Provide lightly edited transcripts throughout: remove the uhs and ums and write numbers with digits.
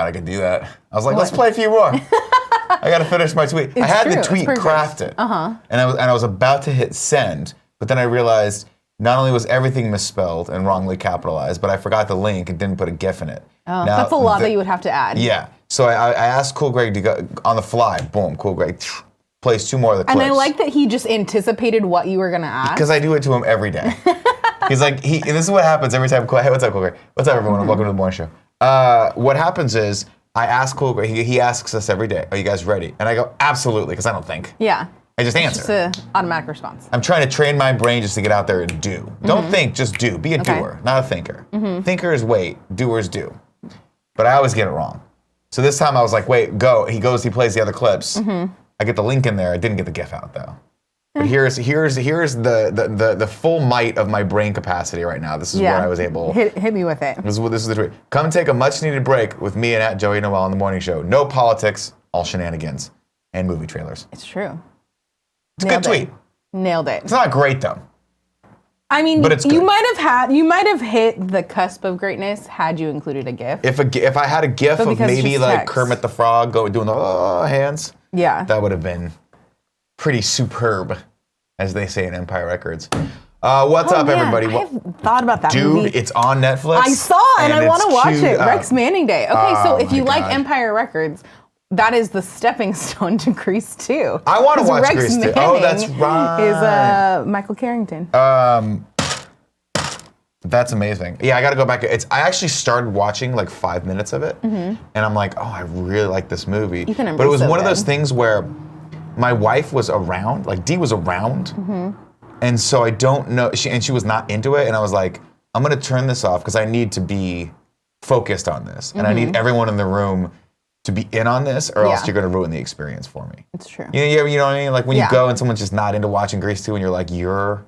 I could do that. I was like, let's play a few more. I got to finish my tweet. I had the tweet crafted. And I was about to hit send, but then I realized not only was everything misspelled and wrongly capitalized, but I forgot the link and didn't put a GIF in it. Oh, now, that's a lot that you would have to add. Yeah. So I asked Cool Greg to go on the fly. Boom, Cool Greg plays 2 more of the clips. And I like that he just anticipated what you were going to ask. Because I do it to him every day. He's like, this is what happens every time. Hey, what's up, Cool Greg? What's up, everyone? Welcome to the morning show. What happens is I ask Cool Greg, he asks us every day, are you guys ready? And I go, absolutely, because I don't think. Yeah. I just answer. It's just an automatic response. I'm trying to train my brain just to get out there and do. Don't think, just do. Be a doer, not a thinker. Thinkers wait, doers do. But I always get it wrong. So this time I was like, wait, go. He plays the other clips. I get the link in there. I didn't get the GIF out though. But here's the full might of my brain capacity right now. This is where I was able. Hit me with it. This is the tweet. Come take a much needed break with me and at Joey Noel on the morning show. No politics, all shenanigans, and movie trailers. It's true. It's a good tweet. Nailed it. It's not great though. I mean, but it's good. you might have hit the cusp of greatness had you included a GIF. If I had a GIF of maybe like text. Kermit the Frog doing the hands, that would have been pretty superb, as they say in Empire Records. What's up, everybody? I have thought about that movie. Dude, it's on Netflix. I saw and I want to watch it. Rex Manning Day. Okay, so if you like Empire Records, that is the stepping stone to Grease 2. I want to watch Rex Grease 2. Manning Oh, that's right. Is Michael Carrington. That's amazing. Yeah, I got to go back. I actually started watching like 5 minutes of it, and I'm like, oh, I really like this movie. But it was one of those things where my wife was around, like Dee was around, and so I don't know, she was not into it, and I was like, I'm going to turn this off because I need to be focused on this, and I need everyone in the room to be in on this, or else you're going to ruin the experience for me. It's true. You know what I mean? Like when you go and someone's just not into watching Grease 2, and you're like, you're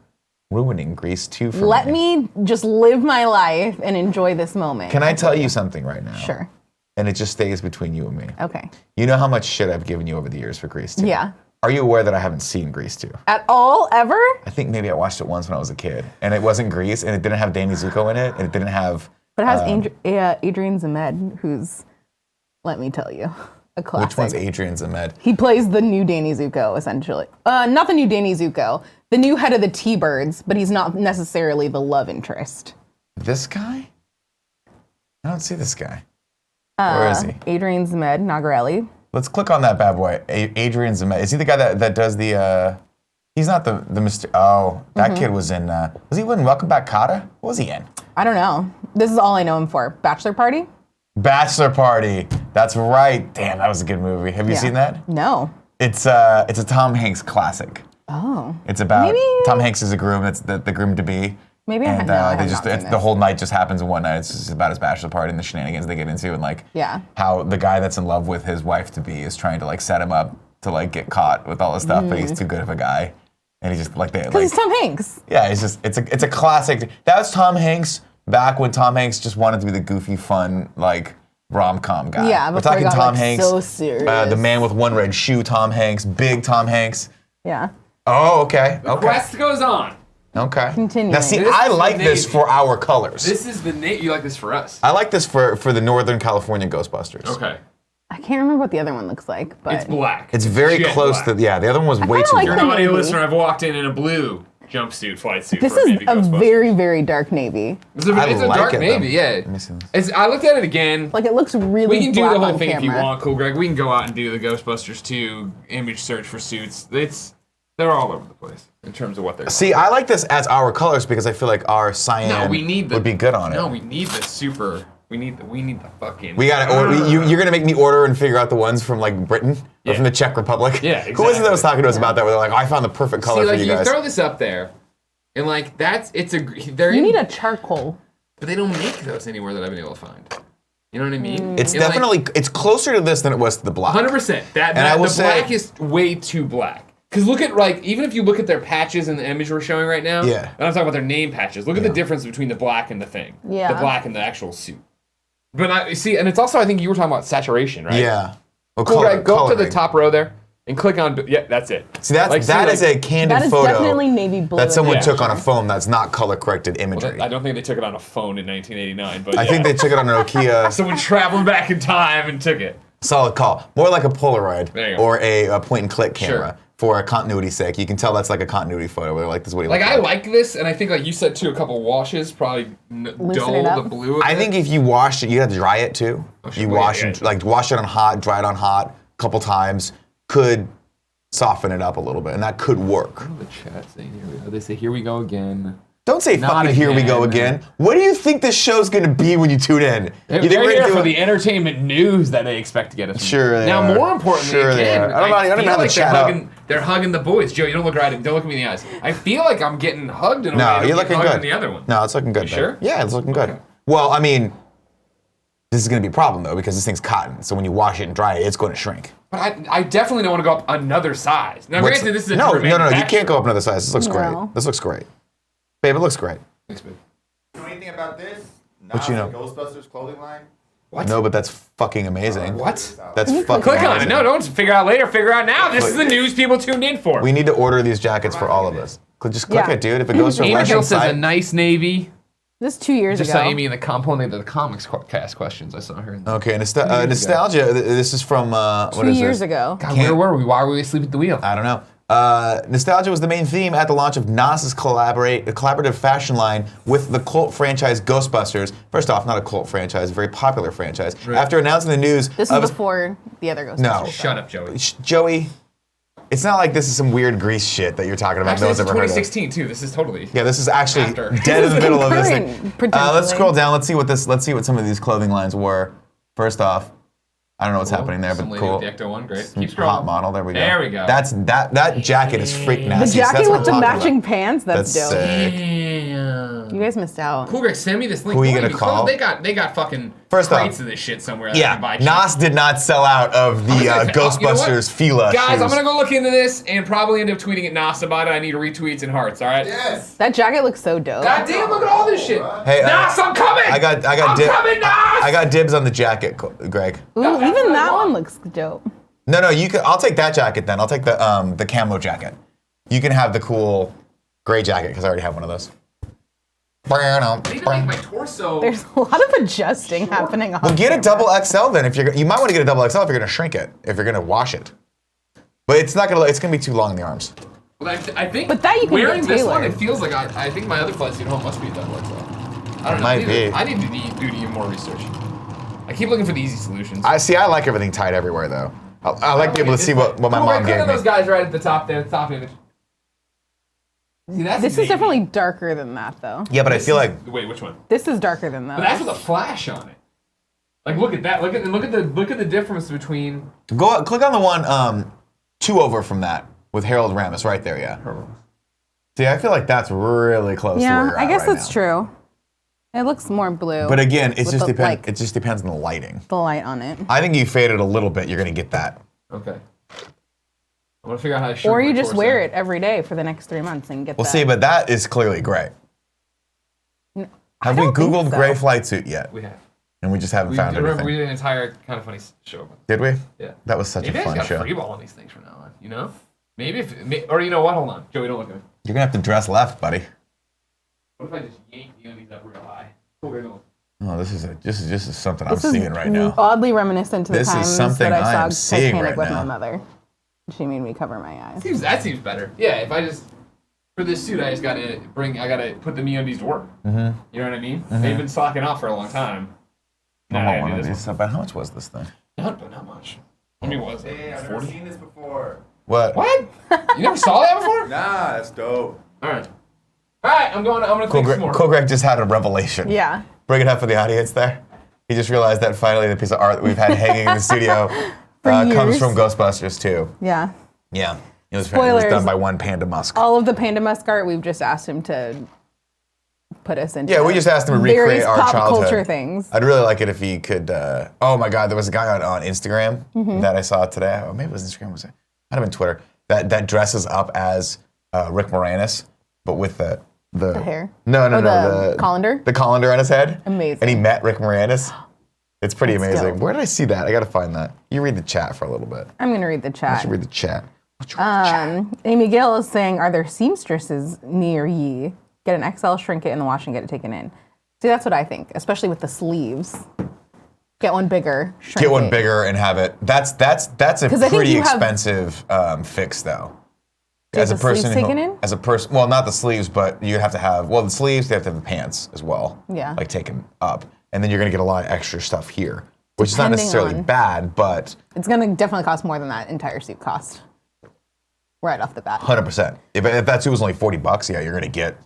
ruining Grease 2 for me. Let me just live my life and enjoy this moment. Can I tell you something right now? Sure. And it just stays between you and me. Okay. You know how much shit I've given you over the years for Grease 2? Yeah. Are you aware that I haven't seen Grease 2? At all, ever? I think maybe I watched it once when I was a kid, and it wasn't Grease, and it didn't have Danny Zuko in it, and it didn't have... But it has Adrian Zemed, who's, let me tell you, a classic. Which one's Adrian Zemed? He plays the new Danny Zuko, essentially. Not the new Danny Zuko, the new head of the T-Birds, but he's not necessarily the love interest. This guy? I don't see this guy. Where is he? Adrian Zemed Nagarelli. Let's click on that bad boy. Adrian Zemed. Is he the guy that does the... He's not the Mr... Oh, that kid was in... was he in Welcome Back, Kotter? What was he in? I don't know. This is all I know him for. Bachelor Party? Bachelor Party. That's right. Damn, that was a good movie. Have you seen that? No. It's a Tom Hanks classic. Oh. It's about Tom Hanks is a groom. That's the groom to be. Maybe I have not seen this. The whole night just happens in one night. It's just about his bachelor party and the shenanigans they get into, and like how the guy that's in love with his wife to be is trying to like set him up to like get caught with all this stuff, but he's too good of a guy, and he's just like because he's Tom Hanks. Yeah, it's a classic. That's Tom Hanks back when Tom Hanks just wanted to be the goofy, fun like rom-com guy. Yeah, we're talking Tom Hanks, so serious. The man with one red shoe, Tom Hanks, big Tom Hanks. Yeah. Oh, okay. The quest goes on. Okay. Continuing. Now, see, I like this for our colors. This is the Navy. You like this for us? I like this for the Northern California Ghostbusters. Okay. I can't remember what the other one looks like, but it's black. It's very close to the other one was way too like You're dark. an audio listener. I've walked in a blue jumpsuit, flight suit. This for is Navy a Ghostbusters. very, very dark navy. It's a dark navy, yeah. Let me see this. I looked at it again. Like it looks really. We can do black the whole on thing camera. if you want, cool, Greg. We can go out and do the Ghostbusters 2 image search for suits. They're all over the place in terms of what they're. See, I like this as our colors because I feel like our cyan would be good on it. No, we need the super. We need the fucking. We gotta order. You're gonna make me order and figure out the ones from like Britain or from the Czech Republic. Yeah, exactly. Who was it that was talking to us about that? Where they're like, oh, I found the perfect color for you guys. You throw this up there, and like You need a charcoal. But they don't make those anywhere that I've been able to find. You know what I mean? It's definitely it's closer to this than it was to the black. 100%. The black is way too black. Because look at, even if you look at their patches in the image we're showing right now, and I'm talking about their name patches, look at the difference between the black and the thing. Yeah. The black and the actual suit. But see, and it's also, I think you were talking about saturation, right? Yeah. Well, Cool, right? Go up to the top row there. and click on, that's it. See, that is a candid photo. That is definitely navy blue. That someone took on a phone that's not color-corrected imagery. Well, I don't think they took it on a phone in 1989, but I think they took it on a Nokia. Someone traveled back in time and took it. Solid call. More like a Polaroid or a point-and-click camera for a continuity's sake. You can tell that's like a continuity photo. Where like, this is what he looks like. I like this, and I think like you said too, a couple washes probably dull the blue. I think if you washed it, you had to dry it too. You wash it on hot, dry it on hot a couple times. Could soften it up a little bit, and that could work. What are the chat saying here? They say, here we go again. Don't say fucking here we go again. What do you think this show's going to be when you tune in? They're here for the entertainment news that they expect to get us. Sure they Now, are. more importantly, sure again, I don't even have the chat up. They're hugging the boys. Joe, you don't look right. Don't look at me in the eyes. I feel like I'm getting hugged in a way. No, you're looking good. In the other one. No, it's looking good. You sure? Yeah, it's looking good. Well, I mean, this is going to be a problem, though, because this thing's cotton. So when you wash it and dry it, it's going to shrink. But I definitely don't want to go up another size. Now, granted, this is a No, you can't go up another size. This looks great. This looks great. Babe, it looks great. Thanks, babe. You know anything about this? What you know? Ghostbusters clothing line? What? No, but that's fucking amazing. What? That's fucking Click amazing. on it. No, don't figure out later. Figure out now. This is the news people tuned in for. We need to order these jackets for all of us. Just click it, dude. If it goes to a Amy restaurant says a nice navy. This 2 years Just ago. saw Amy in the component of the comics cast questions. I saw her. Okay, nostalgia. This is from what 2 years ago. God, where were we? Why were we asleep at the wheel? I don't know. Nostalgia was the main theme at the launch of NOS's collaborative fashion line with the cult franchise Ghostbusters. First off, not a cult franchise, a very popular franchise. Right. After announcing the news, this is before the other Ghostbusters. No, shut up, Joey. Joey. It's not like this is some weird Grease shit that you're talking about. Actually, no one's ever heard of. 2016 too. This is totally. Yeah, this is actually after. Dead in the middle of this thing. Let's scroll down. Let's see what some of these clothing lines were. First off, I don't know what's happening there, but cool. With the Ecto one, great. Some Keep scrolling. hot model. There we go. There we go. That jacket is freak nasty. The jacket so with the matching pants. That's dope. Sick. Damn. You guys missed out. Cool, Greg. Send me this link. Who are you gonna call? They got fucking crates of this shit somewhere. Yeah, NOS did not sell out of the Ghostbusters Fila Guys, shoes. I'm gonna go look into this and probably end up tweeting at NOS about it. I need retweets and hearts. All right. Yes. That jacket looks so dope. God damn! Look at all this shit. Hey, NOS, I'm coming. I'm coming, NOS. I got dibs on the jacket, Greg. Ooh, even that one looks dope. No, you can. I'll take that jacket then. I'll take the camo jacket. You can have the cool gray jacket because I already have one of those. I need to make my torso. There's a lot of adjusting happening on Well, get a double XL then. You might want to get a double XL if you're gonna shrink it. If you're gonna wash it, but it's not gonna. It's gonna be too long in the arms. Well, I think. But that you can wearing get this one, tailored. it feels like I think my other flight suit home must be a double XL. I don't know. Might be. I need to do more research. I keep looking for the easy solutions. I like everything tied everywhere though. I like to be able to see what my mom gave me. Those guys right at the top there, the top image. See, this is definitely darker than that, though. Yeah, but I feel like. Wait, which one? This is darker than that. But that's with a flash on it. Like, look at that. Look at the difference between. Click on the one 2 over from that with Harold Ramis right there. Yeah. See, I feel like that's really close to where you're at I guess right that's now. true. It looks more blue. But again, it just depends. Like, It just depends on the lighting. the light on it. I think you fade it a little bit. You're gonna get that. Okay. I want to figure out how to shrink Or you my just torso. wear it every day for the next 3 months and get Well, that. see, but that is clearly gray. Have we don't think Googled so. gray flight suit yet? We have. And we just haven't found Remember, anything. we did an entire kind of funny show. Did we? Yeah. That was such Maybe a I fun just got show. free ball on these things from now on. You know? Maybe or you know what? Hold on, Joey, don't look at me. You're gonna have to dress left, buddy. What if I just yank the undies up real high? Cool, very cool. Oh, this is something I'm This is seeing right now. oddly reminiscent to the This is times something that I I am saw seeing Titanic right with now. my mother. She made me cover my eyes. That seems better. Yeah, if I just for this suit, I gotta put the MeUndies to work. Mm-hmm. You know what I mean? They've been slacking off for a long time. I want one of these. But how much was this thing? Not much. I mean, what was it? Hey, I've never 40? seen this before. What? What? You never saw that before? Nah, that's dope. All right, I'm gonna think some more. Cool Greg just had a revelation. Yeah. Bring it up for the audience there. He just realized that finally the piece of art that we've had hanging in the studio comes years. from Ghostbusters too. Yeah. Yeah. It was Spoilers. done by one Panda Musk. All of the Panda Musk art, we've just asked him to put us into. Yeah, we just asked him to recreate various our pop childhood. culture things. I'd really like it if he could. Oh my God, there was a guy on Instagram Mm-hmm. that I saw today. Oh, maybe it was Instagram. Was it? Might have been Twitter. That dresses up as Rick Moranis, but with the hair? No, Oh, the colander? The colander on his head. Amazing. And he met Rick Moranis. It's pretty amazing. Where did I see that? I got to find that. You read the chat for a little bit. I'm going to read the chat. I should read the chat. Amy Gale is saying, are there seamstresses near ye? Get an XL, shrink it in the wash, and get it taken in. See, that's what I think, especially with the sleeves. Get one bigger, shrink it. Get one bigger and have it. That's a pretty expensive fix, though. As a person, well, not the sleeves, but you have to have, the sleeves, they have to have the pants as well. Yeah. Like taken up. And then you're going to get a lot of extra stuff here, which is not necessarily bad, but. It's going to definitely cost more than that entire suit cost. Right off the bat. 100%. If that suit was only $40, yeah, you're going to get.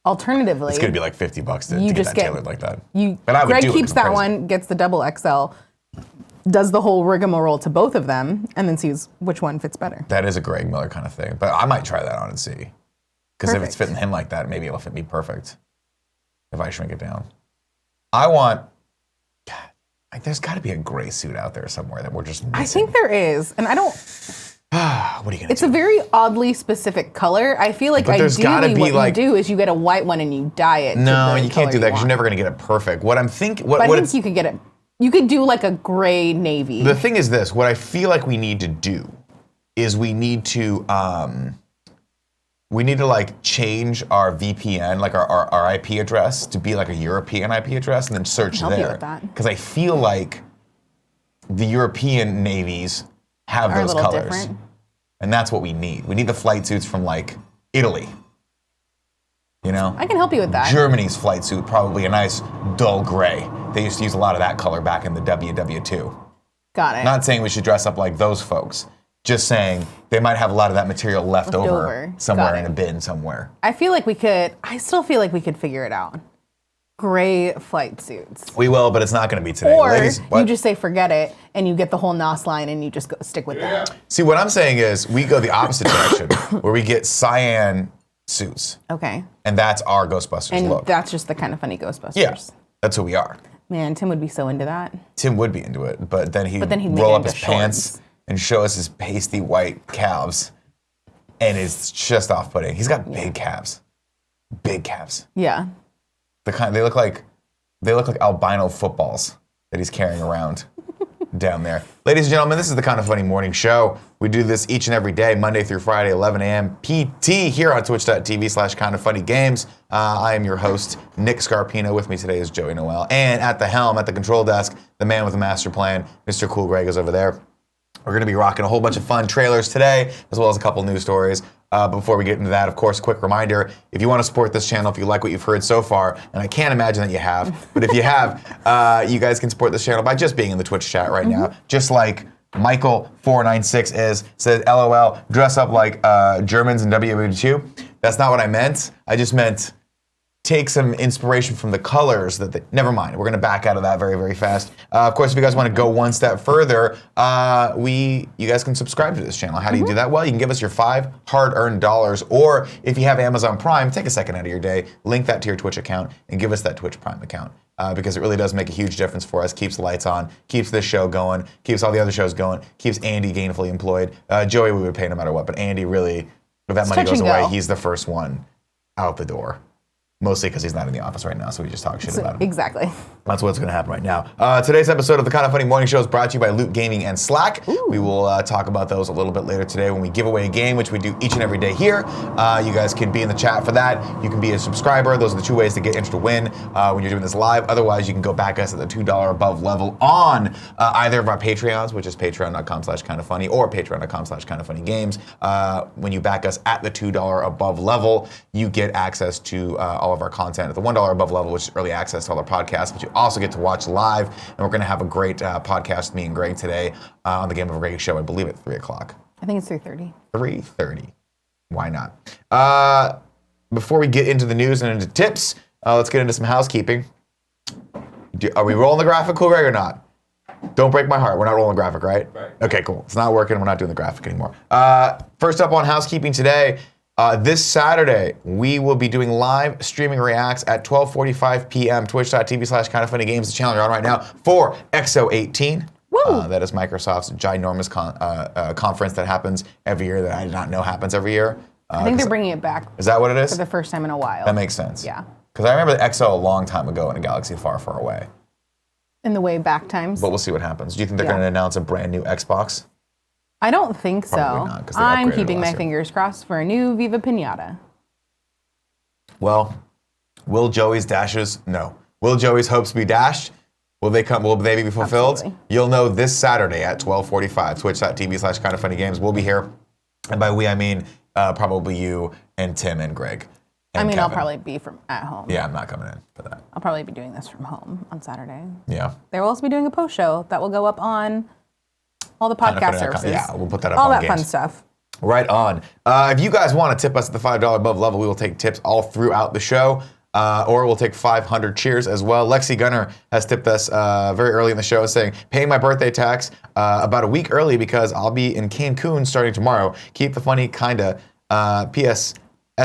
Alternatively. It's going to be like $50 to get that tailored like that. Greg keeps that one, gets the double XL, does the whole rigmarole to both of them, and then sees which one fits better. That is a Greg Miller kind of thing. But I might try that on and see. Because if it's fitting him like that, maybe it'll fit me perfect. If I shrink it down. There's got to be a gray suit out there somewhere that we're just missing. I think there is. And I don't. What are you going to do? It's a very oddly specific color. I feel like ideally what you do is you get a white one and you dye it. No, you can't do that because you're never going to get it perfect. What I'm thinking. I think you could get it. You could do like a gray navy. The thing is this, what I feel like we need to do is we need to like change our VPN, like our IP address to be like a European IP address and then search there. I can help you with that. Because I feel like the European navies have those colors. Different. And that's what we need. We need the flight suits from like Italy. You know? I can help you with that. Germany's flight suit, probably a nice dull gray. They used to use a lot of that color back in the WW2. Got it. Not saying we should dress up like those folks. Just saying they might have a lot of that material left over somewhere in a bin somewhere. I still feel like we could figure it out. Gray flight suits. We will, but it's not going to be today. Or you just say forget it, and you get the whole NOS line, and you just stick with that. See, what I'm saying is we go the opposite direction, where we get cyan suits. Okay. And that's our Ghostbusters look. And that's just the kind of funny Ghostbusters. Yeah, that's who we are. Man, Tim would be so into that. Tim would be into it, but then he'd roll up his pants and show us his pasty white calves, and it's just off-putting. He's got big calves. Big calves. Yeah. They look like albino footballs that he's carrying around down there. Ladies and gentlemen, this is the Kind of Funny Morning Show. We do this each and every day, Monday through Friday, 11 a.m. PT here on twitch.tv/kindoffunnygames. I am your host, Nick Scarpino. With me today is Joey Noel. And at the helm, at the control desk, the man with the master plan, Mr. Cool Greg is over there. We're going to be rocking a whole bunch of fun trailers today, as well as a couple news stories. Before we get into that, of course, quick reminder, if you want to support this channel, if you like what you've heard so far, and I can't imagine that you have, but if you have, you guys can support this channel by just being in the Twitch chat right now. Just like Michael496 said, LOL, dress up like Germans in WW2. That's not what I meant. I just meant take some inspiration from the colors never mind. We're going to back out of that very, very fast. Of course, if you guys want to go one step further, you guys can subscribe to this channel. How do you do that? Well, you can give us your $5 hard-earned dollars, or if you have Amazon Prime, take a second out of your day, link that to your Twitch account, and give us that Twitch Prime account. Because it really does make a huge difference for us. Keeps the lights on, keeps this show going, keeps all the other shows going, keeps Andy gainfully employed. Joey we would pay no matter what, but Andy really, if that money goes away, he's the first one out the door. Mostly because he's not in the office right now, so we just talk shit about him. Exactly. That's what's going to happen right now. Today's episode of the Kind of Funny Morning Show is brought to you by Loot Gaming and Slack. Ooh. We will talk about those a little bit later today when we give away a game, which we do each and every day here. You guys can be in the chat for that. You can be a subscriber. Those are the two ways to get entered to win when you're doing this live. Otherwise, you can go back us at the $2 above level on either of our Patreons, which is patreon.com/kindoffunny or patreon.com/kindoffunnygames. When you back us at the $2 above level, you get access to all of our content at the $1 above level, which is early access to all our podcasts, but you also get to watch live. And we're going to have a great podcast with me and Greg today on the Game of Greg show, I believe at 3 o'clock. I think it's 3:30. 3:30. Why not? Before we get into the news and into tips, let's get into some housekeeping. Are we rolling the graphic, Cool Greg, or not? Don't break my heart. We're not rolling the graphic, right? Right. Okay, cool. It's not working. We're not doing the graphic anymore. First up on housekeeping today, this Saturday, we will be doing live streaming reacts at 12:45 p.m. twitch.tv/kindoffunnygames, the channel you're on right now, for XO18. That is Microsoft's ginormous conference that happens every year that I did not know happens every year. I think they're bringing it back. Is that what it is? For the first time in a while. That makes sense. Yeah. Because I remember the XO a long time ago in a galaxy far, far away. in the way back times. But we'll see what happens. Do you think they're going to announce a brand new Xbox? I don't think Probably so. not, 'cause they I'm upgraded keeping my last year. fingers crossed for a new Viva Pinata. Well, will Joey's dashes? No. Will Joey's hopes be dashed? Will they come? Will they be fulfilled? Absolutely. You'll know this Saturday at 12:45. Twitch.tv/kindoffunnygames. We'll be here. And by we, I mean probably you and Tim and Greg. And I mean, Kevin. I'll probably be from at home. Yeah, I'm not coming in for that. I'll probably be doing this from home on Saturday. Yeah. They will also be doing a post show that will go up on all the podcast services. Yeah, we'll put that up all on that fun stuff. Right on. If you guys want to tip us at the $5 above level, we will take tips all throughout the show. Or we'll take 500 cheers as well. Lexi Gunner has tipped us very early in the show saying, paying my birthday tax about a week early because I'll be in Cancun starting tomorrow. Keep the funny kinda. P.S.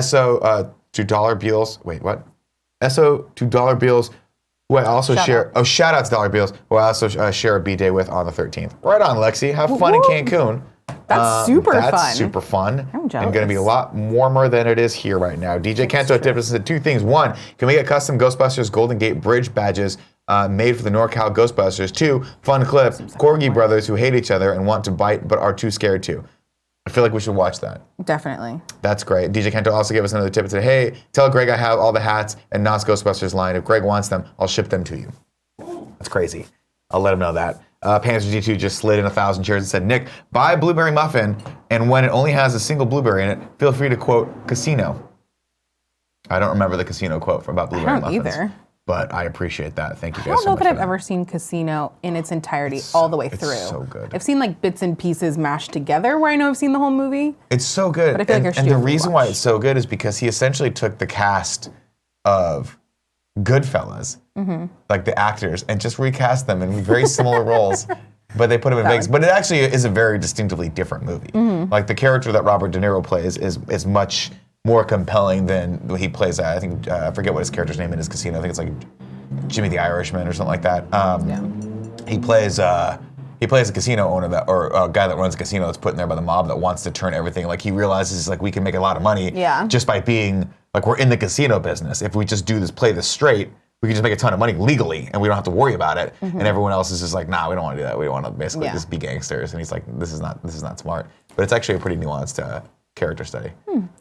SO to dollar bills. Wait, what? SO to dollar bills. Who I also share. Oh, shout out to Dollar Bills. Who I also share a B-Day with on the 13th. Right on, Lexi. Have fun in Cancun. That's super fun. That's super fun. I'm jealous. And going to be a lot warmer than it is here right now. DJ Kento tipped us two things. One, can we get custom Ghostbusters Golden Gate Bridge badges made for the NorCal Ghostbusters? Two, fun clip, Corgi brothers who hate each other and want to bite but are too scared to. I feel like we should watch that. Definitely. That's great. DJ Kento also gave us another tip and said, hey, tell Greg I have all the hats and Knott's Ghostbusters line. If Greg wants them, I'll ship them to you. That's crazy. I'll let him know that. Panzer G2 just slid in 1,000 cheers and said, Nick, buy a blueberry muffin, and when it only has a single blueberry in it, feel free to quote casino. I don't remember the casino quote about blueberry muffins. I don't either. But I appreciate that. Thank you guys so much. I don't know that I've ever seen Casino in its entirety all the way through. It's so good. I've seen like bits and pieces mashed together where I know I've seen the whole movie. It's so good. But I feel like and the reason why it's so good is because he essentially took the cast of Goodfellas, like the actors, and just recast them in very similar roles. But they put them in Vegas. But it actually is a very distinctively different movie. Like the character that Robert De Niro plays is much more compelling than he plays. I think I forget what his character's name in his Casino. I think it's like Jimmy the Irishman or something like that. He plays a casino owner or a guy that runs a casino that's put in there by the mob that wants to turn everything. Like he realizes like we can make a lot of money just by being like we're in the casino business. If we just play this straight, we can just make a ton of money legally and we don't have to worry about it. And everyone else is just like, nah, we don't want to do that. We don't want to basically just be gangsters. And he's like, this is not smart. But it's actually a pretty nuanced character study.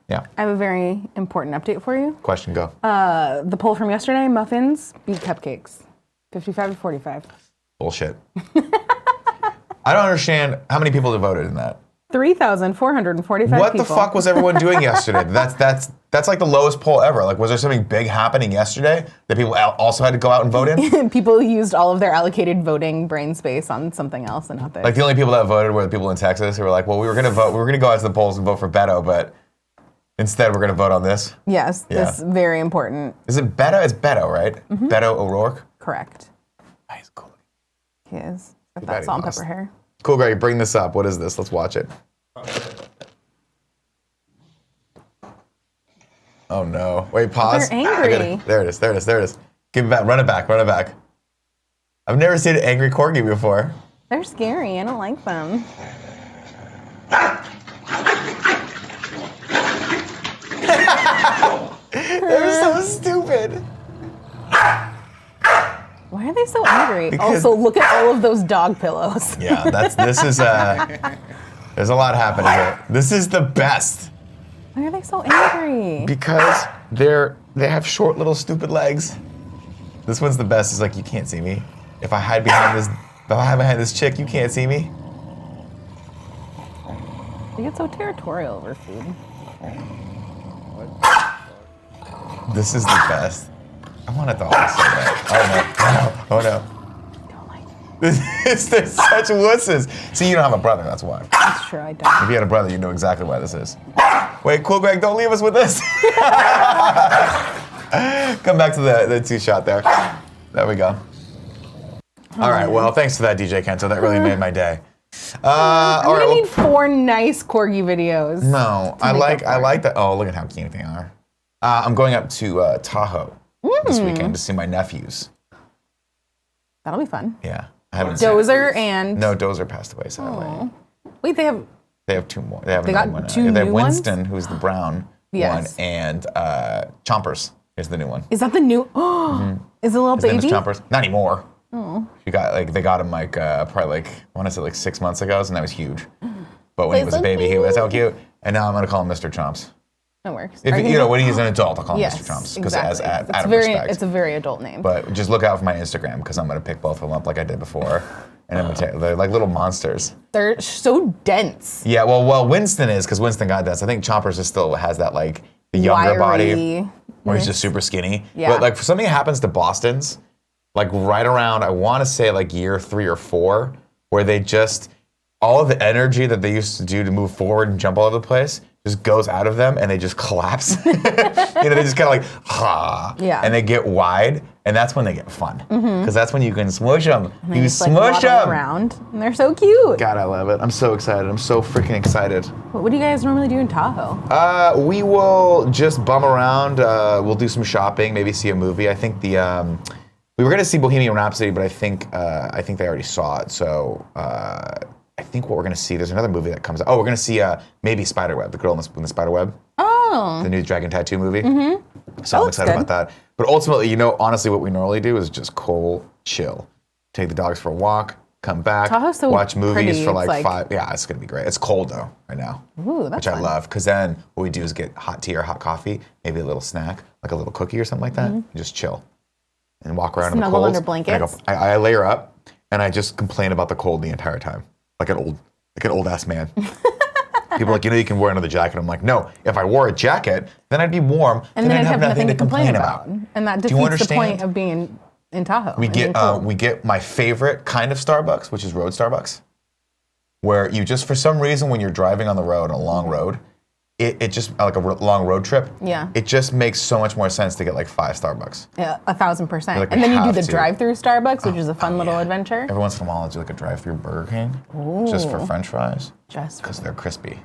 Yeah. I have a very important update for you. Question, go. The poll from yesterday, muffins beat cupcakes. 55 to 45. Bullshit. I don't understand how many people voted in that. 3,445 What people. the fuck was everyone doing yesterday? That's like the lowest poll ever. Like, was there something big happening yesterday that people also had to go out and vote in? People used all of their allocated voting brain space on something else and not this. Like the only people that voted were the people in Texas who were like, well, we were gonna go out to the polls and vote for Beto, but instead we're gonna vote on this. Yes, this is very important. Is it Beto? It's Beto, right? Beto O'Rourke? Correct. He's cool. He is. Got that salt and pepper hair. Cool, Greg, bring this up. What is this? Let's watch it. Oh no. Wait, pause. They're angry. There it is. Give it back. Run it back. I've never seen an angry corgi before. They're scary. I don't like them. They're so stupid. Why are they so angry? Also, look at all of those dog pillows. Yeah, there's a lot happening here. This is the best. Why are they so angry? Because they have short little stupid legs. This one's the best. It's like, you can't see me. If I hide behind this chick, you can't see me. They get so territorial over food. This is the best. I want it to all say that. Oh no. Don't like it. They're such wusses. See, you don't have a brother, that's why. That's true, I don't. If you had a brother, you'd know exactly why this is. Wait, cool, Greg, don't leave us with this. Come back to the two-shot there. There we go. All right, well, thanks for that, DJ Kento. That really made my day. I'm gonna need 4 nice corgi videos. No, I like that. Oh, look at how cute they are. I'm going up to Tahoe this weekend to see my nephews. That'll be fun. Yeah. I haven't Dozer and... No, Dozer passed away, sadly. Wait, they have 2 more. They got one. 2 They have new Winston, ones? who's the brown one, and Chompers is the new one. Is that the new... Is it a little His name baby? is Chompers. Not anymore. Oh. They got him probably I want to say 6 months ago, and that was huge. But when he was a baby, he was so cute. And now I'm gonna call him Mr. Chomps. That works. If when he's an adult, I'll call him Mr. Chomps because out of respect. It's a very adult name. But just look out for my Instagram because I'm gonna pick both of them up like I did before, and I'm gonna they're like little monsters. They're so dense. Yeah, well, Winston is because Winston got dense. I think Chompers just still has that the younger body where he's just super skinny. Yeah. But for something that happens to Boston's, right around I want to say year 3 or 4, where they just all of the energy that they used to do to move forward and jump all over the place just goes out of them and they just collapse. They just kind of and they get wide, and that's when they get fun because that's when you can smush them. You smush them around, and they're so cute. God, I love it. I'm so excited. I'm so freaking excited. What do you guys normally do in Tahoe? We will just bum around. We'll do some shopping, maybe see a movie. I think we were gonna see Bohemian Rhapsody, but I think they already saw it. So. I think what we're going to see, there's another movie that comes out. Oh, we're going to see maybe Spiderweb, the girl in the Spiderweb. Oh. The new Dragon Tattoo movie. Mm-hmm. So I'm excited about that. But ultimately, honestly, what we normally do is just chill. Take the dogs for a walk, come back, watch movies for 5. Yeah, it's going to be great. It's cold, though, right now. Ooh, that's which I love. Because then what we do is get hot tea or hot coffee, maybe a little snack, like a little cookie or something like that, and just chill. And walk around in the cold. Snuggle under blankets. I layer up, and I just complain about the cold the entire time. Like an old ass man. People are like, you can wear another jacket. I'm like, no, if I wore a jacket, then I'd be warm, and then I'd have nothing to complain about. And that defeats the point of being in Tahoe. We get my favorite kind of Starbucks, which is road Starbucks, where you just, for some reason, when you're driving on the road, on a long road, it just, like a long road trip, it just makes so much more sense to get 5 Starbucks. Yeah, 1,000%. And then you do the drive-through Starbucks, which is a fun little adventure. Every once in a while, I'll do a drive-through Burger King, just for French fries. Just because they're crispy.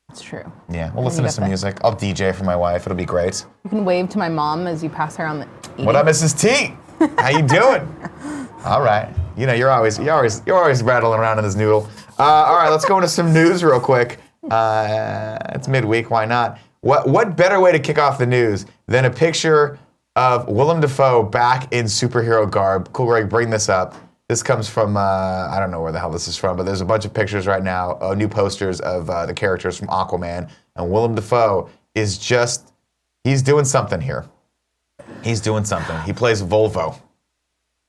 That's true. Yeah, we'll listen to some music. I'll DJ for my wife. It'll be great. You can wave to my mom as you pass her on the eating. What up, Mrs. T? How you doing? All right. You're always rattling around in this noodle. All right, let's go into some news real quick. It's midweek, why not? What better way to kick off the news than a picture of Willem Dafoe back in superhero garb? Cool, Greg, bring this up. This comes from, I don't know where the hell this is from, but there's a bunch of pictures right now, new posters of the characters from Aquaman, and Willem Dafoe is he's doing something here. He's doing something. He plays Volvo,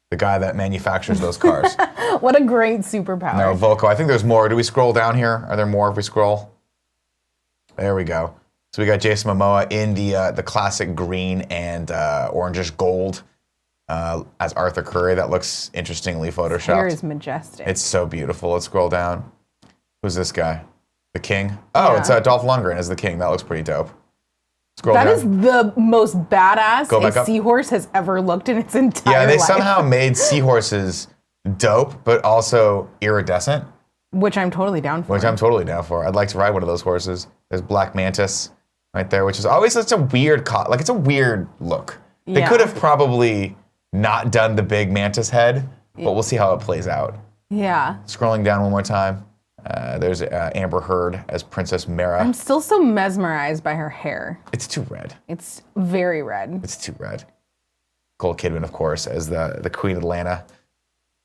the guy that manufactures those cars. What a great superpower. No, Volco. I think there's more. Do we scroll down here? Are there more if we scroll? There we go. So we got Jason Momoa in the classic green and orangish gold as Arthur Curry. That looks interestingly photoshopped. Hair is majestic. It's so beautiful. Let's scroll down. Who's this guy? The King? Oh, it's Dolph Lundgren as the King. That looks pretty dope. Scroll down. That is the most badass a seahorse has ever looked in its entire life. Yeah, they somehow made seahorses dope, but also iridescent. Which I'm totally down for. I'd like to ride one of those horses. There's Black Mantis right there, which is always such a weird, it's a weird look. They could have probably not done the big mantis head, but we'll see how it plays out. Yeah. Scrolling down one more time. There's Amber Heard as Princess Mara. I'm still so mesmerized by her hair. It's too red. It's very red. It's too red. Nicole Kidman, of course, as the Queen Atlanta.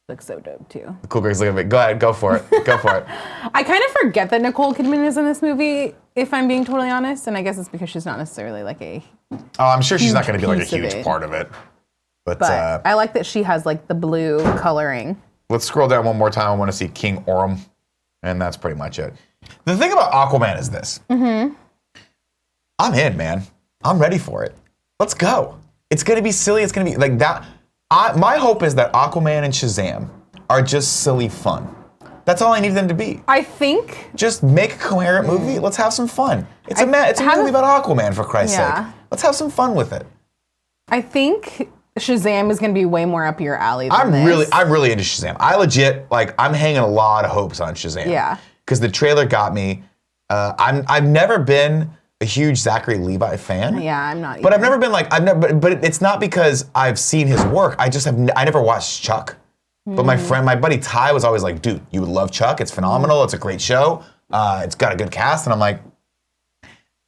Looks so dope too. The cool girl's looking at me. Go ahead, go for it. Go for it. I kind of forget that Nicole Kidman is in this movie, if I'm being totally honest, and I guess it's because she's not necessarily a. Oh, I'm sure she's not going to be a huge part of it. But I like that she has the blue coloring. Let's scroll down one more time. I want to see King Orm, and that's pretty much it. The thing about Aquaman is this. Mm-hmm. I'm in, man. I'm ready for it. Let's go. It's going to be silly. It's going to be like that. My hope is that Aquaman and Shazam are just silly fun. That's all I need them to be. I think. Just make a coherent movie. Let's have some fun. It's a movie about Aquaman, for Christ's sake. Let's have some fun with it. I think Shazam is going to be way more up your alley than this. I'm really into Shazam. I legit, I'm hanging a lot of hopes on Shazam. Yeah. Because the trailer got me. I've never been a huge Zachary Levi fan. Yeah, I'm not either. But I've never been but it's not because I've seen his work. I never watched Chuck. But my buddy Ty was always like, dude, you would love Chuck. It's phenomenal. It's a great show. It's got a good cast. And I'm like,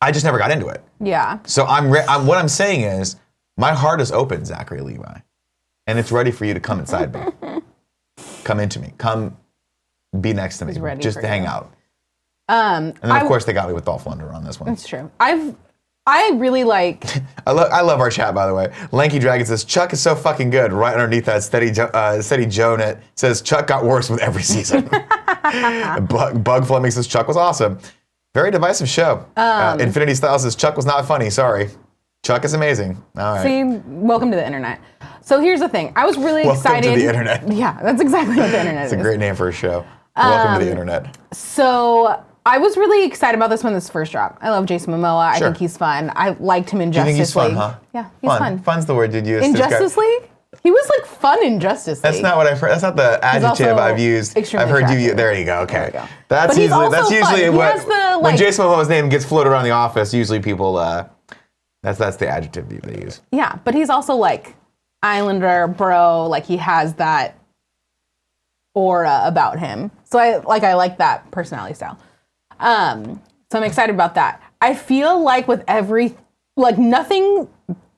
I just never got into it. Yeah. So what I'm saying is, my heart is open, Zachary Levi. and it's ready for you to come inside me. Come into me. Come be next to me. Just to hang out. And then, of course, they got me with Dolph Lundgren on this one. That's true. I really like... I love our chat, by the way. Lanky Dragon says, Chuck is so fucking good. Right underneath that, Steady Jonet says, Chuck got worse with every season. Bug Fleming says, Chuck was awesome. Very divisive show. Infinity Style says, Chuck was not funny. Sorry. Chuck is amazing. All right. See, welcome to the internet. So here's the thing. I was really excited. Welcome to the internet. Yeah, that's exactly what the internet is. It's a great name for a show. Welcome to the internet. So I was really excited about this when this first dropped. I love Jason Momoa. Sure. I think he's fun. I liked him in Justice League. You think he's fun, huh? Yeah, he's fun. Fun's the word you'd use. In Justice League? He was like fun in Justice League. That's not what I've heard. That's not the adjective I've used. I've heard attractive. you. There you go. Okay. Go. That's usually what when when Jason Momoa's name gets floated around the office. Usually people. That's the adjective they use. Yeah, but he's also like Islander bro. Like he has that aura about him. So I like that personality style. So I'm excited about that. I feel like with nothing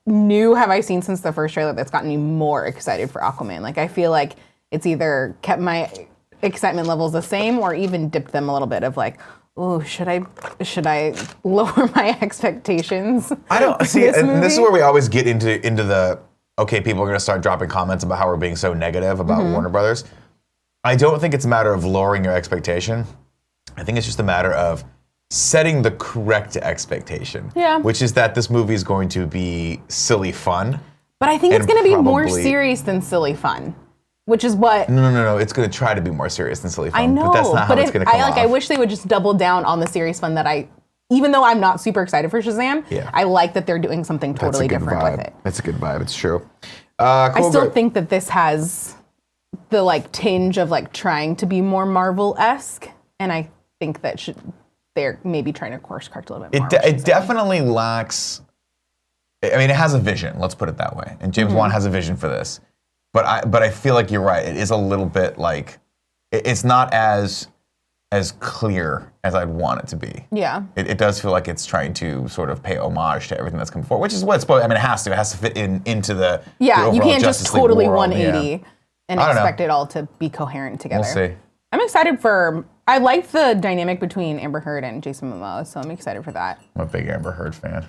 new have I seen since the first trailer that's gotten me more excited for Aquaman. Like I feel like it's either kept my excitement levels the same or even dipped them a little bit of like, oh, should I lower my expectations? I don't see, and this is where we always get into the okay, people are going to start dropping comments about how we're being so negative about Warner Brothers. I don't think it's a matter of lowering your expectation. I think it's just a matter of setting the correct expectation. Yeah. Which is that this movie is going to be silly fun. But I think it's going to be more serious than silly fun. Which is what... No. It's going to try to be more serious than silly fun. I know. But that's not how it's going to come off. I wish they would just double down on the serious fun that even though I'm not super excited for Shazam, I like that they're doing something totally different with it. That's a good vibe. It's true. Cool, I still think that this has the like tinge of like trying to be more Marvel-esque. And I think that they're maybe trying to course correct a little bit more. It definitely lacks... I mean, it has a vision. Let's put it that way. And James Wan has a vision for this. But I feel like you're right. It is a little bit like it's not as clear as I'd want it to be. Yeah. It does feel like it's trying to sort of pay homage to everything that's come before, which is what it's supposed. I mean, it has to. It has to fit into the you can't Justice just totally League world. 180 and expect it all to be coherent together. We'll see. I'm excited for. I like the dynamic between Amber Heard and Jason Momoa, so I'm excited for that. I'm a big Amber Heard fan.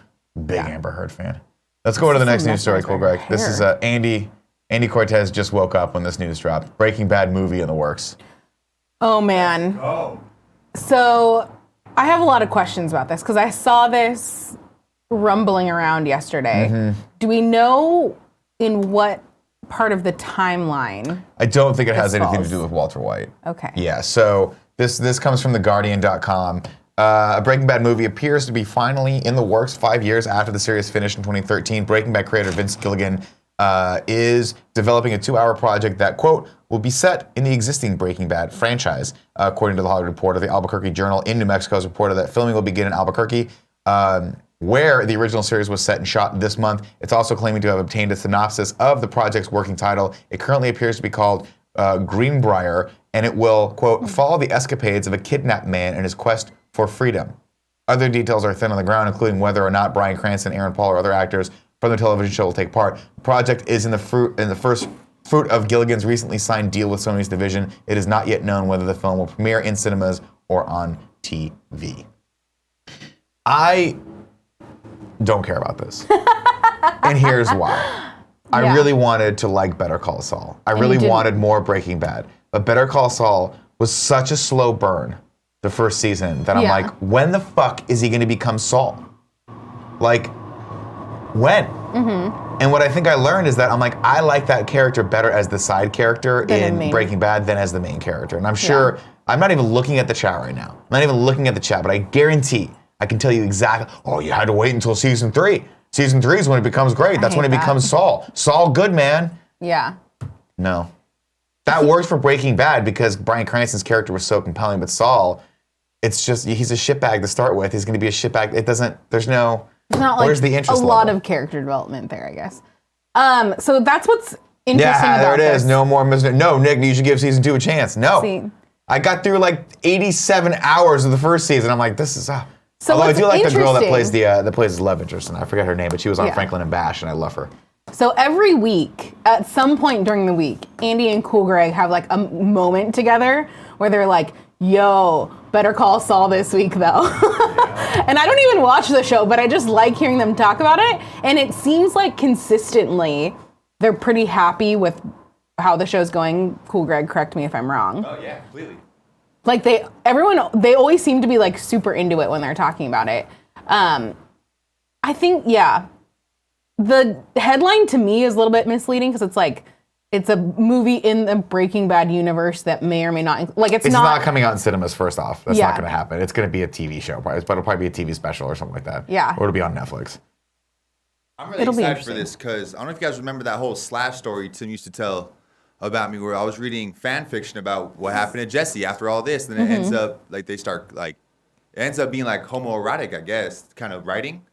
Amber Heard fan. Let's go to the next news story, cool, Greg. This is Andy Cortez just woke up when this news dropped. Breaking Bad movie in the works. Oh, man. Oh. So I have a lot of questions about this because I saw this rumbling around yesterday. Do we know in what part of the timeline? I don't think it has anything to do with Walter White. Okay. Yeah, so this comes from theguardian.com. A Breaking Bad movie appears to be finally in the works 5 years after the series finished in 2013. Breaking Bad creator Vince Gilligan is developing a 2-hour project that, quote, will be set in the existing Breaking Bad franchise. According to the Hollywood Reporter, the Albuquerque Journal in New Mexico has reported that filming will begin in Albuquerque, where the original series was set and shot this month. It's also claiming to have obtained a synopsis of the project's working title. It currently appears to be called Greenbrier, and it will, quote, follow the escapades of a kidnapped man and his quest for freedom. Other details are thin on the ground, including whether or not Bryan Cranston, Aaron Paul, or other actors from the television show will take part. The project is in the first fruit of Gilligan's recently signed deal with Sony's division. It is not yet known whether the film will premiere in cinemas or on TV. I don't care about this. And here's why. I really wanted to like Better Call Saul. I really wanted more Breaking Bad. But Better Call Saul was such a slow burn the first season that I'm like, when the fuck is he going to become Saul? Like, when? And what I think I learned is that I'm like, I like that character better as the side character in Breaking Bad than as the main character. And I'm sure, I'm not even looking at the chat right now. I'm not even looking at the chat, but I guarantee I can tell you exactly, oh, you had to wait until season 3. Season 3 is when it becomes great. That's when it becomes Saul. Saul Goodman. Yeah. No. That worked for Breaking Bad because Bryan Cranston's character was so compelling, but Saul, it's just, he's a shitbag to start with. He's going to be a shitbag. It doesn't, there's not like the interest a lot of character development there, I guess. So that's what's interesting about there it this. is. No more mystery. No, Nick, you should give season 2 a chance. No. See. I got through like 87 hours of the first season. I'm like, this is... So although I do like the girl that plays the love interest, and I forget her name, but she was on Franklin and Bash, and I love her. So every week, at some point during the week, Andy and Cool Greg have like a moment together where they're like, yo, Better Call Saul this week though. And I don't even watch the show, but I just like hearing them talk about it. And it seems like consistently they're pretty happy with how the show's going. Cool Greg, correct me if I'm wrong. Oh yeah, completely. Like they always seem to be like super into it when they're talking about it. I think, yeah, the headline to me is a little bit misleading because it's like, it's a movie in the Breaking Bad universe that may or may not, like it's not coming out in cinemas first off. That's not going to happen. It's going to be a TV show, but it'll probably be a TV special or something like that. Yeah. Or it'll be on Netflix. I'm really excited for this because I don't know if you guys remember that whole Slash story Tim used to tell about me where I was reading fan fiction about what happened to Jesse after all this. And then it ends up, like, it ends up being like homoerotic, I guess, kind of writing.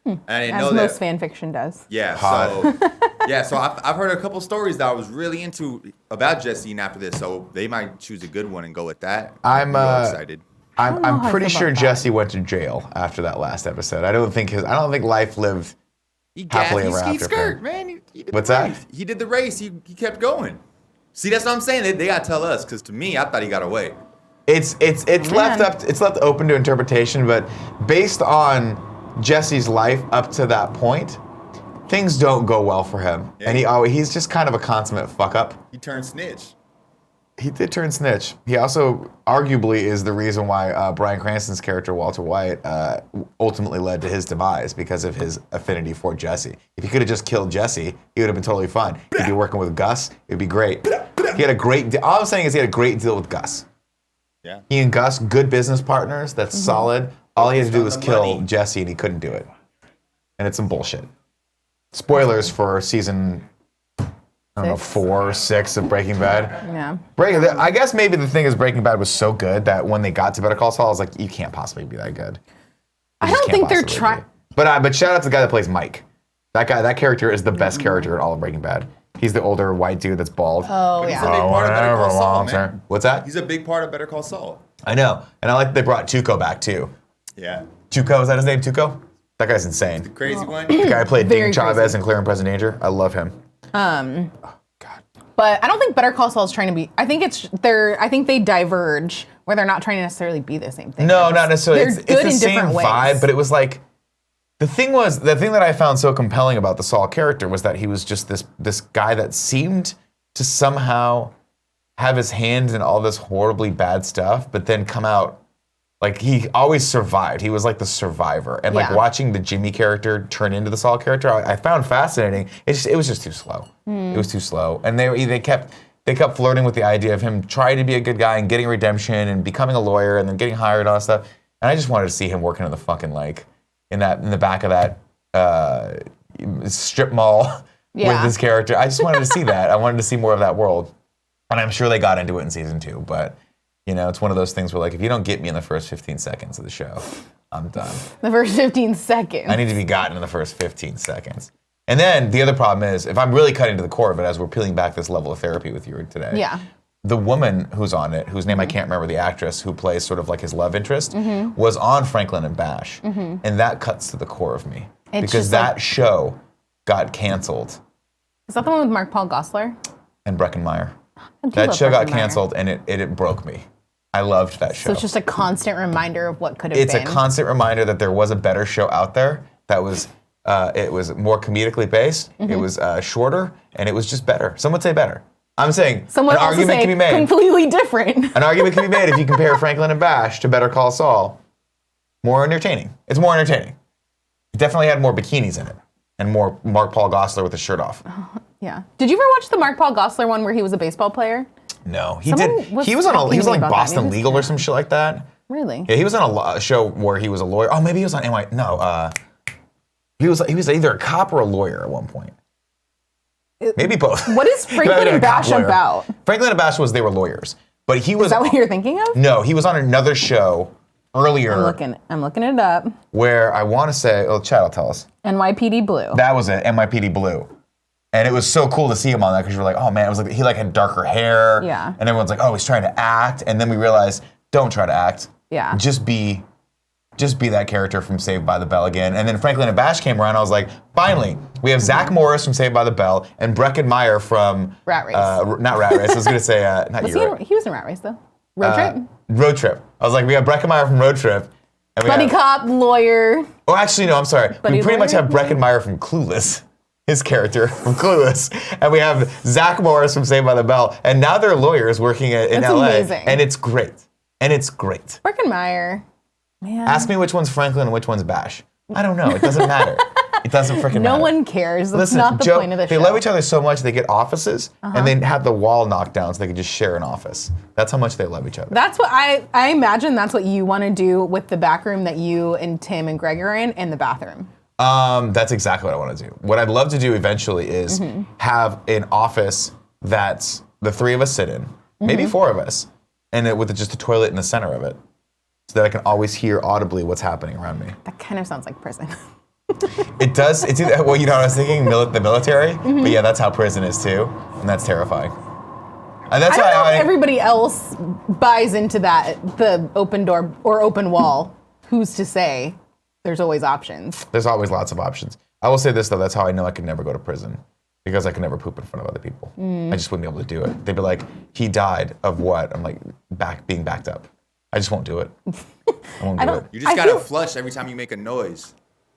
And I didn't know that. As most fan fiction does. Yeah, so I've heard a couple stories that I was really into about Jesse and after this, so they might choose a good one and go with that. I'm excited. I'm pretty sure Jesse went to jail after that last episode. I don't think life lived happily ever after. Skirt, man. He did What's the that? race. He did the race. He kept going. See, that's what I'm saying. They gotta tell us, because to me, I thought he got away. It's left open to interpretation, but based on Jesse's life up to that point, things don't go well for him, and he's just kind of a consummate fuck up. He turned snitch. He did turn snitch. He also arguably is the reason why Bryan Cranston's character Walter White ultimately led to his demise because of his affinity for Jesse. If he could have just killed Jesse, he would have been totally fine. He'd be working with Gus. It'd be great. He had a great. All I'm saying is he had a great deal with Gus. Yeah. He and Gus, good business partners. That's solid. All he had to do was kill Jesse, and he couldn't do it. And it's some bullshit. Spoilers for season, I don't know, 4 or 6 of Breaking Bad. Yeah. I guess maybe the thing is Breaking Bad was so good that when they got to Better Call Saul, I was like, you can't possibly be that good. I don't think they're trying. But shout out to the guy that plays Mike. That character is the best character in all of Breaking Bad. He's the older white dude that's bald. Oh, He's a big part of Better Call Saul, man. What's that? He's a big part of Better Call Saul. I know. And I like that they brought Tuco back, too. Yeah. Tuco, is that his name, Tuco? That guy's insane. The crazy one. The guy who played Dean Chavez crazy. in Clear and Present Danger. I love him. But I don't think Better Call Saul is trying to be. I think they diverge where they're not trying to necessarily be the same thing. No, not necessarily. They're good it's the in different same ways. vibe, but it was like the thing that I found so compelling about the Saul character was that he was just this guy that seemed to somehow have his hand in all this horribly bad stuff, but then come out like he always survived. He was like the survivor, and like watching the Jimmy character turn into the Saul character, I found fascinating. It was just too slow. It was too slow, and they kept flirting with the idea of him trying to be a good guy and getting redemption and becoming a lawyer and then getting hired and all that stuff. And I just wanted to see him working in the fucking in the back of that strip mall with his character. I just wanted to see that. I wanted to see more of that world, and I'm sure they got into it in season 2, but. You know, it's one of those things where, like, if you don't get me in the first 15 seconds of the show, I'm done. The first 15 seconds. I need to be gotten in the first 15 seconds. And then the other problem is, if I'm really cutting to the core of it as we're peeling back this level of therapy with you today, the woman who's on it, whose name I can't remember, the actress who plays sort of like his love interest, was on Franklin and Bash. And that cuts to the core of me. Because that show got canceled. Is that the one with Mark Paul Gosselaar? And Breckenmeyer. That show got canceled, and it broke me. I loved that show. So it's just a constant reminder of what could have been. It's a constant reminder that there was a better show out there that was, it was more comedically based, it was shorter, and it was just better. Some would say better. I'm saying an argument can be made. Completely different. An argument can be made if you compare Franklin and Bash to Better Call Saul. More entertaining. It's more entertaining. It definitely had more bikinis in it, and more Mark Paul Gosselaar with his shirt off. Yeah. Did you ever watch the Mark Paul Gosselaar one where he was a baseball player? No, he did. He was on like Boston Legal or some shit like that. Really? Yeah, he was on a show where he was a lawyer. Oh, maybe he was on NY. No, he was either a cop or a lawyer at one point. Maybe both. What is Franklin and Bash about? Franklin and Bash they were lawyers, but he was. Is that what you're thinking of? No, he was on another show earlier. I'm looking it up. Where I want to say, Chad will tell us. NYPD Blue. That was it, NYPD Blue. And it was so cool to see him on that because you were like, oh man, it was like he had darker hair. Yeah. And everyone's like, oh, he's trying to act. And then we realized, don't try to act. Yeah. Just be just be that character from Saved by the Bell again. And then Franklin and Bash came around. I was like, finally, we have Zach Morris from Saved by the Bell and Breckin Meyer from Rat Race. Not Rat Race. I was gonna say not you. He was in Rat Race though. Road Trip. Road Trip. I was like, we have Breckin Meyer from Road Trip. And Buddy cop, lawyer. Oh, actually, no. I'm sorry. Buddy we pretty much lawyer? have Breckin Meyer from Clueless. His character from Clueless, and we have Zach Morris from Saved by the Bell, and now they're lawyers working in LA, amazing. and it's great. Breckin Meyer, man. Ask me which one's Franklin and which one's Bash. I don't know. It doesn't matter. It doesn't freaking matter. No one cares. That's Listen, not the Joe, point of the show. They love each other so much they get offices, and they have the wall knocked down so they can just share an office. That's how much they love each other. That's what I imagine. That's what you want to do with the back room that you and Tim and Greg are in the bathroom. That's exactly what I want to do. What I'd love to do eventually is have an office that the three of us sit in, maybe four of us, and with just a toilet in the center of it, so that I can always hear audibly what's happening around me. That kind of sounds like prison. It does. It's either, well, you know what I was thinking, the military, but yeah, that's how prison is too, and that's terrifying. And that's I don't know why if everybody else buys into that, the open door or open wall. Who's to say? There's always options. There's always lots of options. I will say this though, that's how I know I could never go to prison. Because I could never poop in front of other people. I just wouldn't be able to do it. They'd be like, he died of what? I'm like, being backed up. I just won't do it. I won't do it. You just gotta flush every time you make a noise.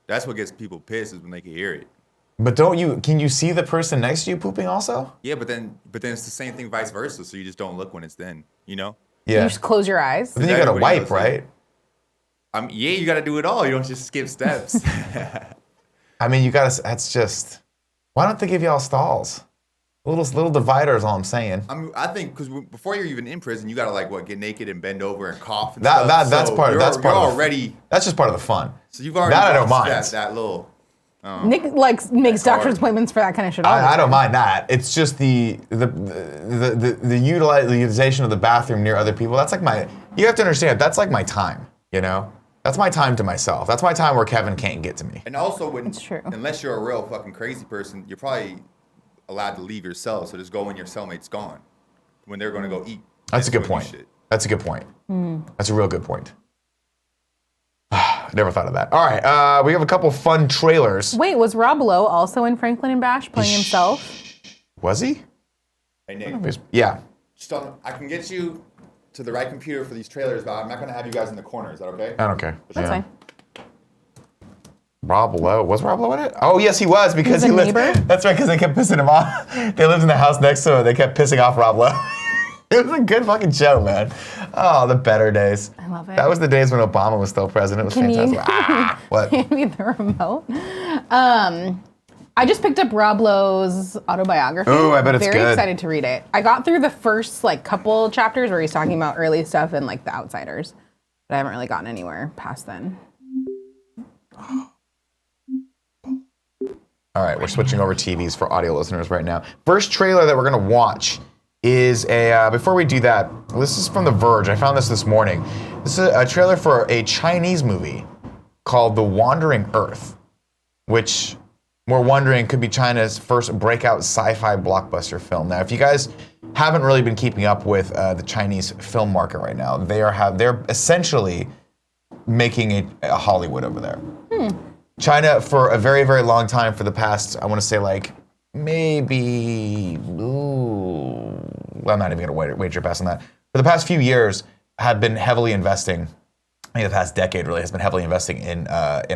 That's what gets people pissed is when they can hear it. But can you see the person next to you pooping also? Yeah, but then it's the same thing vice versa, so you just don't look when it's then, you know? Yeah. You just close your eyes. But then you gotta wipe, right? Yeah, you gotta do it all. You don't just skip steps. I mean, that's just, why don't they give y'all stalls? Little dividers, all I'm saying. I think because before you're even in prison, you gotta get naked and bend over and cough and stuff. That's just part of the fun. So you've already that I don't mind. That little. Nick makes doctor's appointments for that kind of shit. I don't mind that. It's just the utilization of the bathroom near other people. That's like you have to understand, that's like my time, you know? That's my time to myself. That's my time where Kevin can't get to me. And also, it's true. Unless you're a real fucking crazy person, you're probably allowed to leave your cell. So just go when your cellmate's gone, when they're going to go eat. That's a good point. That's a good point. That's a real good point. Never thought of that. All right, we have a couple fun trailers. Wait, was Rob Lowe also in Franklin and Bash playing himself? Was he? Hey, Nick. Yeah. I can get you to the right computer for these trailers, but I'm not going to have you guys in the corner. Is that okay? I don't care. That's fine. Rob Lowe. Was Rob Lowe in it? Oh, yes, he was, because he lived. Neighbor? That's right, because they kept pissing him off. They lived in the house next to him. They kept pissing off Rob Lowe. It was a good fucking show, man. Oh, the better days. I love it. That was the days when Obama was still president. It was fantastic. What? Hand me the remote. I just picked up Rob Lowe's autobiography. Oh, I bet it's Very good. excited to read it. I got through the first couple chapters where he's talking about early stuff and The Outsiders, but I haven't really gotten anywhere past then. All right, we're switching over TVs for audio listeners right now. First trailer that we're gonna watch is before we do that, this is from The Verge. I found this morning. This is a trailer for a Chinese movie called The Wandering Earth, which we're wondering could be China's first breakout sci-fi blockbuster film. Now, if you guys haven't really been keeping up with the Chinese film market right now, they're essentially making it a Hollywood over there. China, for a very, very long time, for the past, I want to say maybe, I'm not even going to wager past on that. For the past few years, have been heavily investing, the past decade really, has been heavily investing in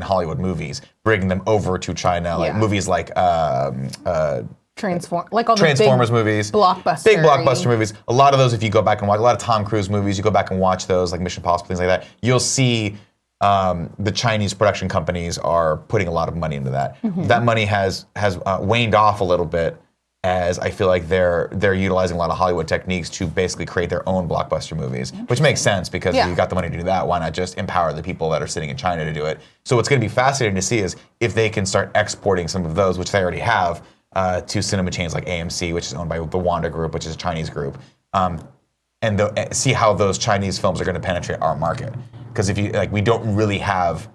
Hollywood movies, bringing them over to China, movies like all the Transformers movies, big blockbuster movies. A lot of those, if you go back and watch, a lot of Tom Cruise movies, you go back and watch those, like Mission Impossible, things like that, you'll see the Chinese production companies are putting a lot of money into that. That money has waned off a little bit, as I feel like they're utilizing a lot of Hollywood techniques to basically create their own blockbuster movies, which makes sense because if you got the money to do that, why not just empower the people that are sitting in China to do it? So what's going to be fascinating to see is if they can start exporting some of those, which they already have, to cinema chains like AMC, which is owned by the Wanda Group, which is a Chinese group, and see how those Chinese films are going to penetrate our market. Because if you we don't really have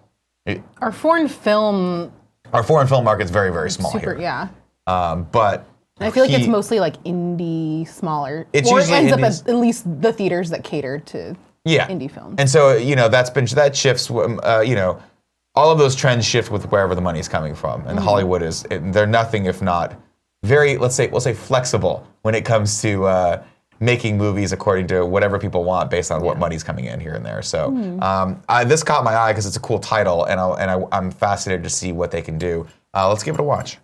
our foreign film market's very, very small here. Yeah. But I feel like it's mostly indie, smaller. It's or it usually ends indies. up at least the theaters that cater to indie film. And so, that shifts, all of those trends shift with wherever the money's coming from. And Hollywood they're nothing if not very, we'll say flexible when it comes to making movies according to whatever people want based on what money's coming in here and there. So this caught my eye because it's a cool title, and I'm fascinated to see what they can do. Let's give it a watch.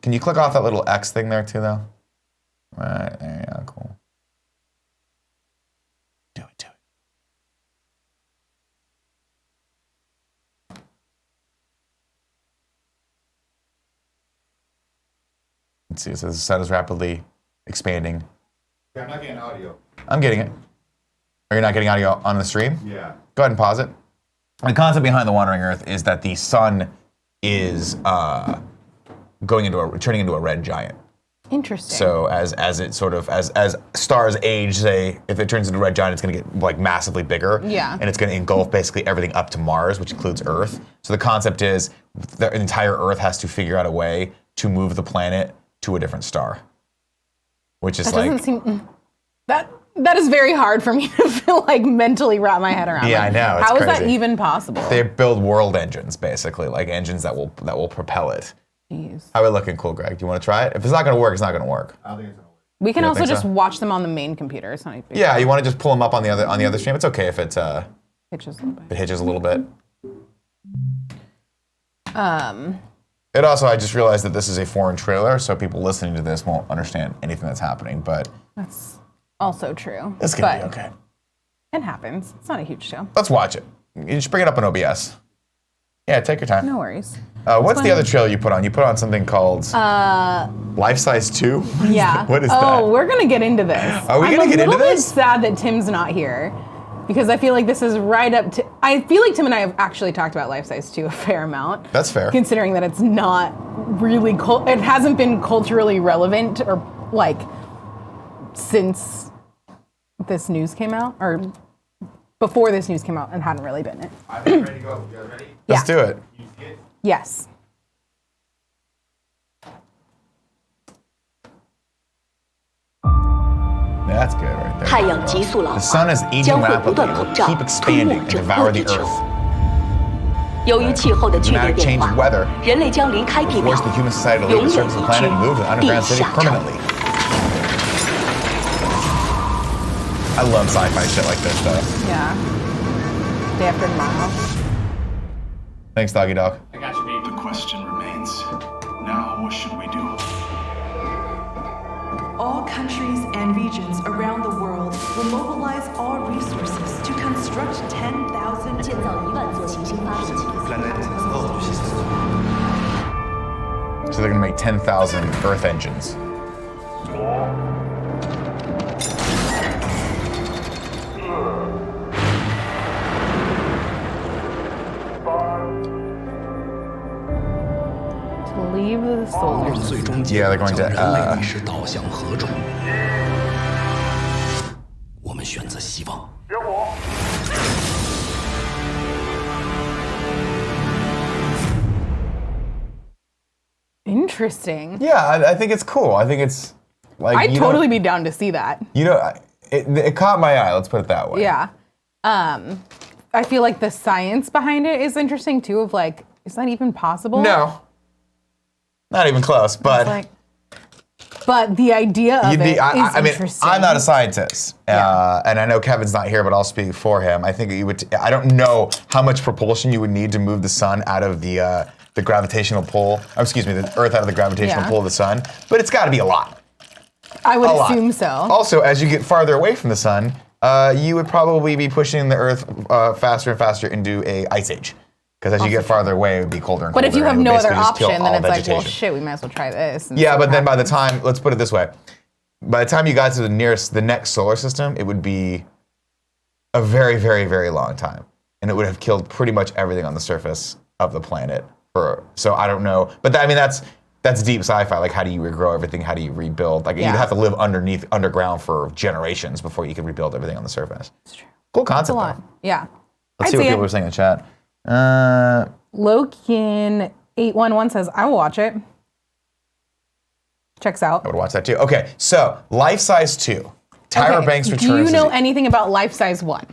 Can you click off that little X thing there too, though? Right there, yeah, cool. Do it. Let's see, so the sun is rapidly expanding. Yeah, I'm not getting audio. I'm getting it. Are you not getting audio on the stream? Yeah. Go ahead and pause it. The concept behind the Wandering Earth is that the sun is turning into a red giant. Interesting. So as stars age, say if it turns into a red giant, it's going to get like massively bigger. Yeah. And it's going to engulf basically everything up to Mars, which includes Earth. So the concept is the entire Earth has to figure out a way to move the planet to a different star, which is doesn't seem that is very hard for me to feel like mentally wrap my head around. Yeah, I know. How is that even possible? They build world engines, basically, like engines that will propel it. Jeez. How are we looking, cool, Greg? Do you want to try it? If it's not going to work, it's not going to work. I don't think it's gonna work. We can also just watch them on the main computer. It's not a big Yeah, you want to just pull them up on the other stream. It's okay if it hitches a little bit. It also, I just realized that this is a foreign trailer, so people listening to this won't understand anything that's happening. But that's also true. It's gonna be okay. It happens. It's not a huge deal. Let's watch it. You just bring it up on OBS. Yeah, take your time. No worries. What's the other trailer you put on? You put on something called Life Size 2? Yeah. What is that? Oh, we're going to get into this. Are we going to get into this? I'm a little bit sad that Tim's not here because I feel like this is right up to... I feel like Tim and I have actually talked about Life Size 2 a fair amount. That's fair. Considering that it's not really... it hasn't been culturally relevant or like since this news came out or before this news came out and hadn't really been it. I'm ready to go. You guys ready? Let's do it. You see it? Yes. That's good right there. The sun is aging rapidly and will keep expanding and devour the earth. Dramatic change in weather will force the human society to leave the surface of the planet and move to an underground city permanently. I love sci-fi shit like this though. Yeah. Day after tomorrow. Thanks, Doggy Dog. I got you, baby. The question remains, now what should we do? All countries and regions around the world will mobilize all resources to construct 10,000 So they're gonna make 10,000 Earth engines. Leave the solar system. Yeah, they're going to. Interesting. Yeah, I think it's cool. I think it's like. I'd totally be down to see that. It caught my eye. Let's put it that way. Yeah. I feel like the science behind it is interesting too. Of like, is that even possible? No. Not even close, but. But the idea of it is interesting. I'm not a scientist, and I know Kevin's not here, but I'll speak for him. I think I don't know how much propulsion you would need to move the sun out of the gravitational pull. The Earth out of the gravitational pull of the sun, but it's got to be a lot. I would assume so. Also, as you get farther away from the sun, you would probably be pushing the Earth faster and faster into a ice age. Because as you get farther away, it would be colder and colder. But if you have no other option, then it's vegetation. like, well, shit, we might as well try this. Yeah, but then by the time, let's put it this way. By the time you got to the next solar system, it would be a very, very, very long time. And it would have killed pretty much everything on the surface of the planet. So I don't know. But that's deep sci-fi. Like, how do you regrow everything? How do you rebuild? Like, you'd have to live underground for generations before you could rebuild everything on the surface. That's true. Cool concept, That's a lot. though. Yeah. Let's see what people are saying in the chat. Lokin811 says, I will watch it. Checks out. I would watch that too. Okay, so Life Size 2. Tyra Banks returns. Do you know anything about Life Size 1?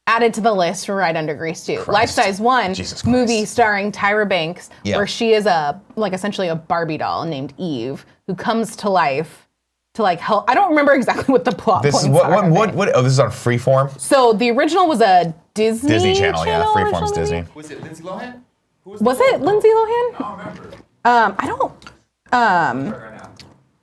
Added to the list right under Grease 2. Life Size 1 movie starring Tyra Banks, where she is essentially a Barbie doll named Eve who comes to life to help. I don't remember exactly what the plot points are. Oh, this is on Freeform? So the original was a Disney channel, yeah. Freeform's Disney. Was it Lindsay Lohan? Was it Lindsay Lohan? I don't remember.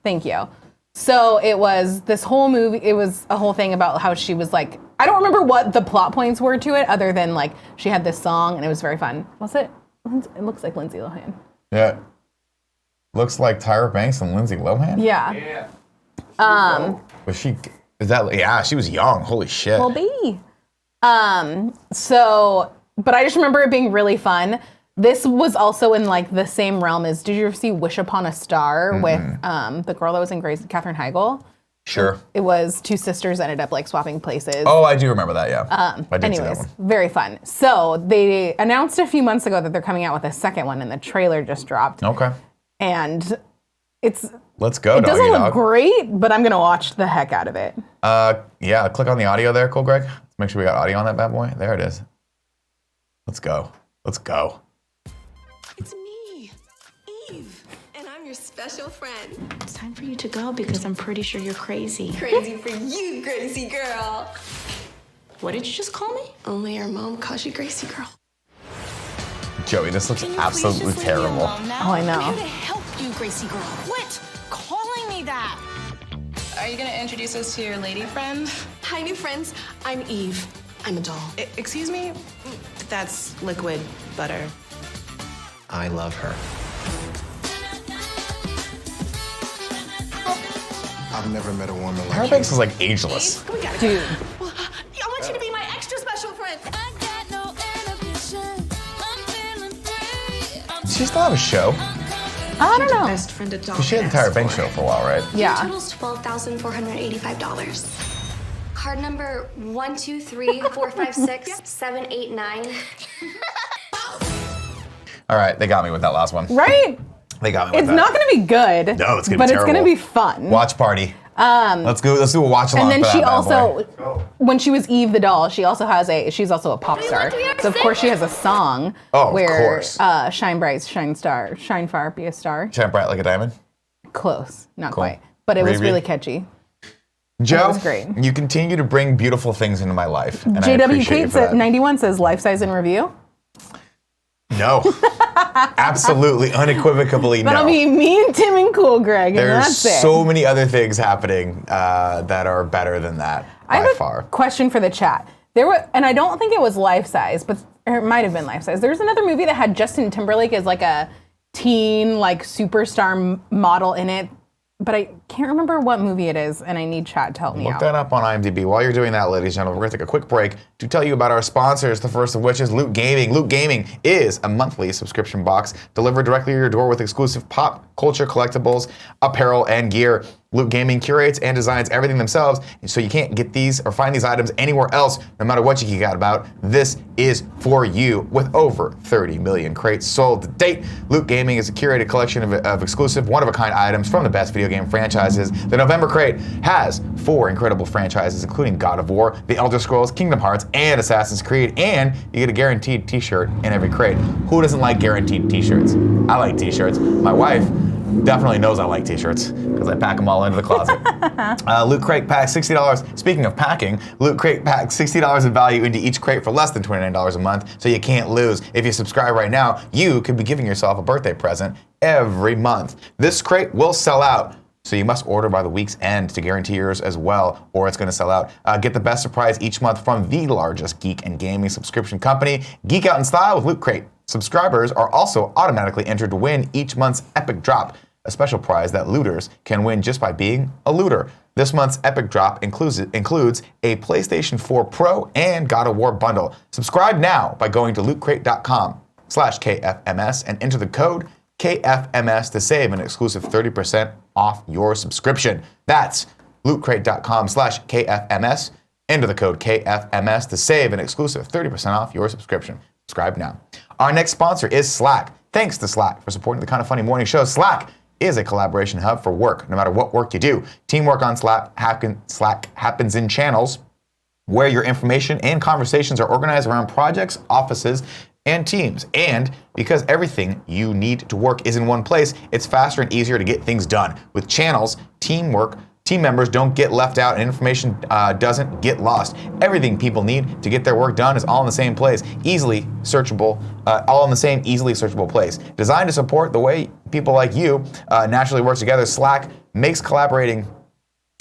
Thank you. So it was this whole movie. It was a whole thing about how she was like. I don't remember what the plot points were to it, other than she had this song and it was very fun. Was it? It looks like Lindsay Lohan. Yeah. Looks like Tyra Banks and Lindsay Lohan? Yeah. Was she? Is that? Yeah, she was young. Holy shit. Well, be. So, but I just remember it being really fun. This was also in the same realm as. Did you ever see Wish Upon a Star with the girl that was in Grace, Katherine Heigl? Sure. It was two sisters ended up swapping places. Oh, I do remember that. Yeah. I did see that one. Very fun. So they announced a few months ago that they're coming out with a second one, and the trailer just dropped. Okay. And it's. Let's go. It doesn't look great, but I'm gonna watch the heck out of it. Yeah. Click on the audio there, cool, Greg. Let's make sure we got audio on that bad boy. There it is. Let's go. Let's go. It's me, Eve, and I'm your special friend. It's time for you to go because I'm pretty sure you're crazy. Crazy for you, Gracie girl. What did you just call me? Only your mom calls you Gracie girl. Joey, this looks absolutely terrible. Oh, I know. I'm here to help you, Gracie girl. Quit calling me that. Are you gonna introduce us to your lady friend? Hi, new friends. I'm Eve. I'm a doll. Excuse me? That's liquid butter. I love her. I've never met a woman like Tyra Banks is ageless. We gotta Dude. Well, I want you to be my extra special friend. Does she still have a show? I don't know. Best friend a doll. She had the Tyra Banks show for a while, right? Yeah. Totals $12,485. Card number 123456789. All right, they got me with that last one. Right? They got me with It's that. not going to be good. No, it's going to be But terrible. it's going to be fun. Watch party. Let's do a watch along. And then for she that bad also, boy. when she was Eve the doll, she's also a pop star. So of course she has a song where Shine Bright, Shine Star, Shine Far, Be a Star. Shine bright like a diamond. Close, not quite, but it was really catchy. Joe, it was great. You continue to bring beautiful things into my life. And JW I appreciate you Cates for at that. 91 says Life Size in Review. No. Absolutely, unequivocally no. That'll be me and Tim and Cool Greg, and There's that's it. so many other things happening that are better than that I by have far. a question for the chat. And I don't think it was Life Size, or it might have been Life Size. There was another movie that had Justin Timberlake as a teen superstar model in it, but I can't remember what movie it is, and I need chat to help me out. Look that up on IMDb. While you're doing that, ladies and gentlemen, we're going to take a quick break to tell you about our sponsors, the first of which is Loot Gaming. Loot Gaming is a monthly subscription box delivered directly to your door with exclusive pop culture collectibles, apparel, and gear. Loot Gaming curates and designs everything themselves, so you can't get these or find these items anywhere else, no matter what you geek out about. This is for you. With over 30 million crates sold to date, Loot Gaming is a curated collection of exclusive, one-of-a-kind items from the best video game franchises. The November crate has 4 incredible franchises, including God of War, The Elder Scrolls, Kingdom Hearts, and Assassin's Creed, and you get a guaranteed t-shirt in every crate. Who doesn't like guaranteed t-shirts? I like t-shirts. My wife definitely knows I like t-shirts because I pack them all into the closet. Loot Crate packs $60. Speaking of packing, Loot Crate packs $60 in value into each crate for less than $29 a month, so you can't lose. If you subscribe right now, you could be giving yourself a birthday present every month. This crate will sell out, so you must order by the week's end to guarantee yours as well, or it's going to sell out. Get the best surprise each month from the largest geek and gaming subscription company. Geek out in style with Loot Crate. Subscribers are also automatically entered to win each month's Epic Drop, a special prize that looters can win just by being a looter. This month's Epic Drop includes a PlayStation 4 Pro and God of War bundle. Subscribe now by going to lootcrate.com/KFMS and enter the code KFMS to save an exclusive 30% off your subscription. That's lootcrate.com/KFMS. Enter the code KFMS to save an exclusive 30% off your subscription. Subscribe now. Our next sponsor is Slack. Thanks to Slack for supporting the Kind of Funny morning show. Slack is a collaboration hub for work, no matter what work you do. Teamwork on Slack happens in channels where your information and conversations are organized around projects, offices, and teams. And because everything you need to work is in one place, it's faster and easier to get things done. With channels, team members don't get left out and information doesn't get lost. Everything people need to get their work done is all in the same place, easily searchable, all in the same easily searchable place. Designed to support the way people like you naturally work together, Slack makes collaborating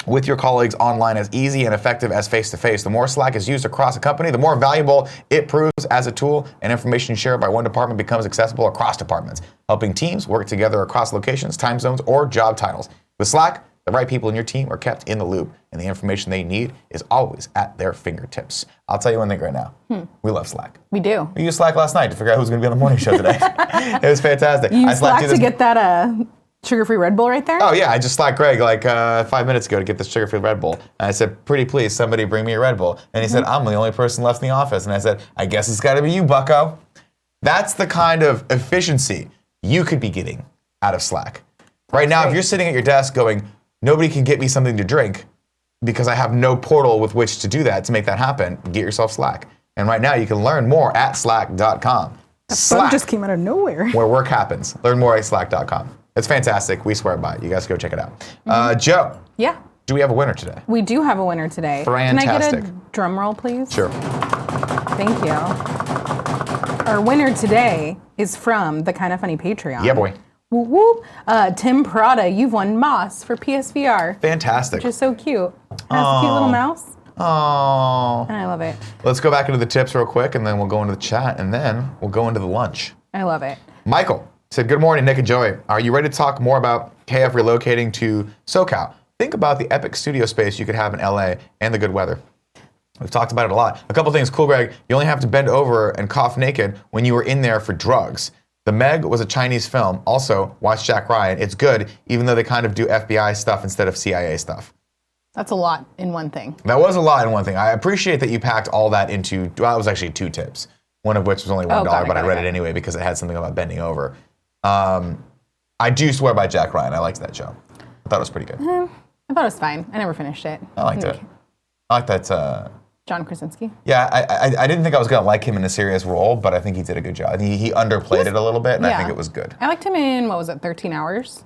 with your colleagues online as easy and effective as face-to-face. The more Slack is used across a company, the more valuable it proves as a tool, and information shared by one department becomes accessible across departments, helping teams work together across locations, time zones, or job titles. With Slack, the right people in your team are kept in the loop, and the information they need is always at their fingertips. I'll tell you one thing right now. We love Slack. We do. We used Slack last night to figure out who's going to be on the morning show today. It was fantastic. You used Slack to get that sugar-free Red Bull right there? Oh, yeah. I just Slacked Greg like 5 minutes ago to get this sugar-free Red Bull. And I said, pretty please, somebody bring me a Red Bull. And he said, I'm the only person left in the office. And I said, I guess it's got to be you, bucko. That's the kind of efficiency you could be getting out of Slack. Right now, if you're sitting at your desk going, nobody can get me something to drink because I have no portal with which to do that, to make that happen, get yourself Slack. And right now, you can learn more at slack.com. That phone just came out of nowhere. Where work happens. Learn more at slack.com. It's fantastic. We swear by it. You guys go check it out. Joe. Yeah. Do we have a winner today? We do have a winner today. Fantastic. Can I get a drum roll, please? Sure. Thank you. Our winner today is from the Kinda Funny Patreon. Yeah, boy. Whoop, whoop. Tim Prada, you've won Moss for PSVR. Fantastic. Which is so cute. It has a cute little mouse. Oh. And I love it. Let's go back into the tips real quick, and then we'll go into the chat, and then we'll go into the lunch. I love it. Michael said, good morning, Nick and Joey. Are you ready to talk more about KF relocating to SoCal? Think about the epic studio space you could have in LA and the good weather. We've talked about it a lot. A couple things. Cool, Greg. You only have to bend over and cough naked when you were in there for drugs. The Meg was a Chinese film. Also, watch Jack Ryan. It's good, even though they kind of do FBI stuff instead of CIA stuff. That's a lot in one thing. That was a lot in one thing. I appreciate that you packed all that into, well, it was actually 2 tips. One of which was only $1, but I read it anyway because it had something about bending over. I do swear by Jack Ryan. I liked that show. I thought it was pretty good. I thought it was fine. I never finished it. I liked it. I like that. John Krasinski? Yeah, I didn't think I was going to like him in a serious role, but I think he did a good job. He underplayed it a little bit, and I think it was good. I liked him in, 13 Hours?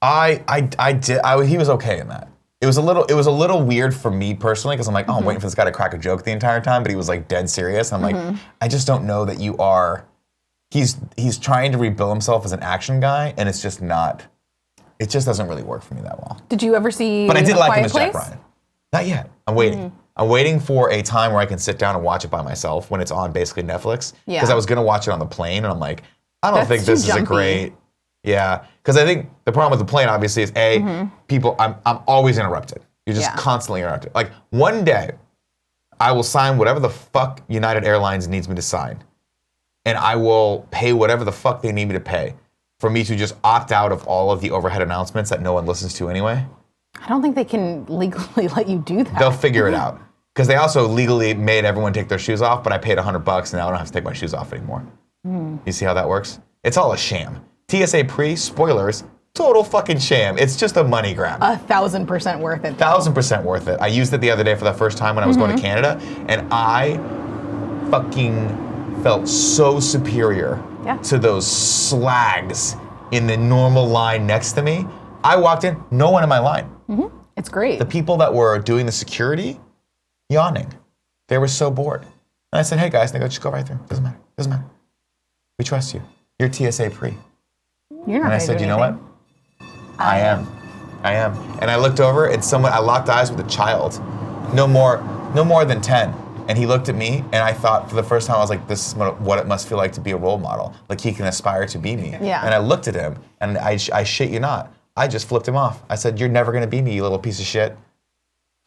I did. He was okay in that. It was a little weird for me personally, because I'm like, I'm waiting for this guy to crack a joke the entire time, but he was like dead serious. I'm like, I just don't know that you are. He's trying to rebuild himself as an action guy, and it's just not. It just doesn't really work for me that well. Did you ever see? But I did like him as Jack Ryan. Not yet. I'm waiting. I'm waiting for a time where I can sit down and watch it by myself when it's on basically Netflix. Yeah. Because I was gonna watch it on the plane, and I'm like, I don't think this is a great. Yeah. Because I think the problem with the plane obviously is people. I'm always interrupted. You're just constantly interrupted. Like one day, I will sign whatever the fuck United Airlines needs me to sign, and I will pay whatever the fuck they need me to pay for me to just opt out of all of the overhead announcements that no one listens to anyway. I don't think they can legally let you do that. They'll figure it out. Because they also legally made everyone take their shoes off, but I paid $100 and now I don't have to take my shoes off anymore. You see how that works? It's all a sham. TSA spoilers, total fucking sham. It's just a money grab. 1,000% worth it. 1,000% worth it. I used it the other day for the first time when I was going to Canada, and I fucking felt so superior to those slags in the normal line next to me. I walked in, no one in my line. It's great. The people that were doing the security, yawning. They were so bored. And I said, hey guys, and they go, just go right through. Doesn't matter. We trust you. You're TSA pre. You're not. And I said, you know what? I am. And I looked over and I locked eyes with a child, no more than 10. And he looked at me, and I thought for the first time, I was like, this is what it must feel like to be a role model. Like he can aspire to be me. Yeah. And I looked at him, and I shit you not, I just flipped him off. I said, you're never gonna be me, you little piece of shit.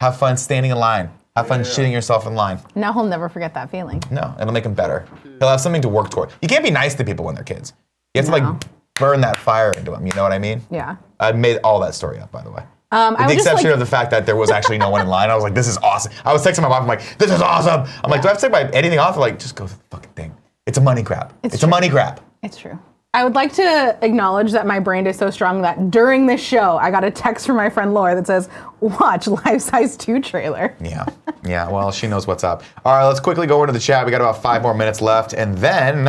Have fun standing in line. Have fun shitting yourself in line. Now he'll never forget that feeling. No, it'll make him better. He'll have something to work toward. You can't be nice to people when they're kids. You have to like burn that fire into them, you know what I mean? Yeah. I made all that story up, by the way. With the exception of the fact that there was actually no one in line. I was like, this is awesome. I was texting my mom, I'm like, this is awesome. I'm like, do I have to take anything off? They're like, just go to the fucking thing. It's a money grab. It's a money grab. It's true. I would like to acknowledge that my brand is so strong that during this show, I got a text from my friend Laura that says, watch Life Size 2 trailer. Yeah, well, she knows what's up. All right, let's quickly go into the chat. We got about 5 more minutes left, and then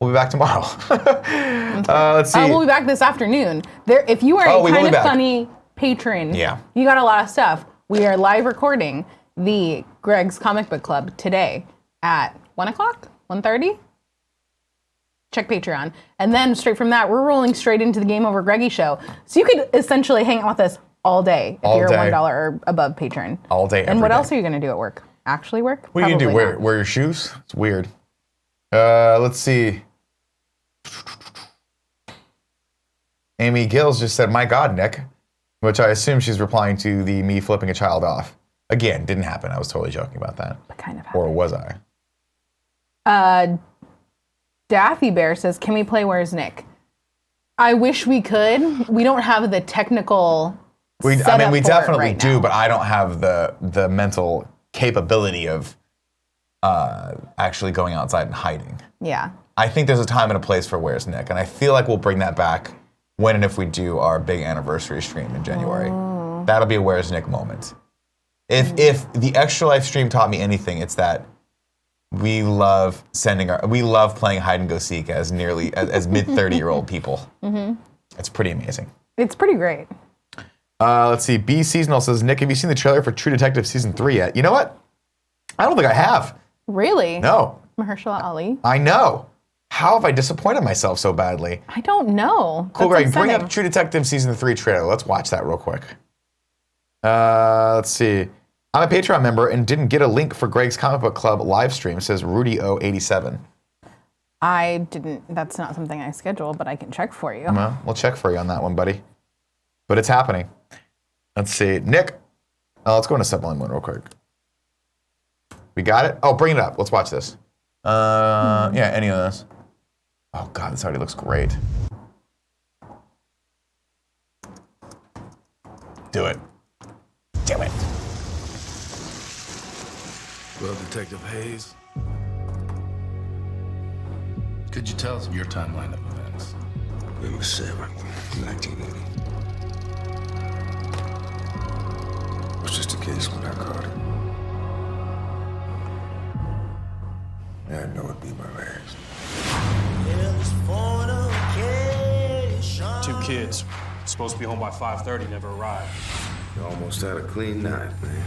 we'll be back tomorrow. Let's see. We'll be back this afternoon. If you are a Kind of Funny patron, you got a lot of stuff. We are live recording the Greg's Comic Book Club today at 1 o'clock, 1:30. Check Patreon. And then straight from that, we're rolling straight into the Game Over Greggy show. So you could essentially hang out with us all day if you're a $1 or above patron. All day, And what else are you going to do at work? Actually work? What are you going to do? Wear your shoes? It's weird. Let's see. Amy Gills just said, my God, Nick. Which I assume she's replying to the me flipping a child off. Again, didn't happen. I was totally joking about that. But kind of happened. Or was I? Daffy Bear says, can we play Where's Nick? I wish we could. We don't have the technical we definitely do, but I don't have the mental capability of actually going outside and hiding. Yeah. I think there's a time and a place for Where's Nick, and I feel like we'll bring that back when and if we do our big anniversary stream in January. Oh. That'll be a Where's Nick moment. If the Extra Life stream taught me anything, it's that we love playing hide and go seek as mid 30-year-old people. Mm-hmm. It's pretty amazing. It's pretty great. Let's see. B Seasonal says, Nick, have you seen the trailer for True Detective season 3 yet? You know what? I don't think I have. Really? No. Mahershala Ali. I know. How have I disappointed myself so badly? I don't know. Cool, Greg. Bring up True Detective season 3 trailer. Let's watch that real quick. Let's see. I'm a Patreon member and didn't get a link for Greg's Comic Book Club live stream, says Rudy O87. I didn't. That's not something I scheduled, but I can check for you. Well, we'll check for you on that one, buddy. But it's happening. Let's see. Nick, let's go into Sublime one real quick. We got it? Oh, bring it up. Let's watch this. Yeah, any of this. Oh, God, this already looks great. Do it. Damn it. Well, Detective Hayes, could you tell us your timeline of events? November 7th, 1980. It was just a case when I caught it. I know it'd be my last. 2 kids, supposed to be home by 5:30, never arrived. You almost had a clean night, man.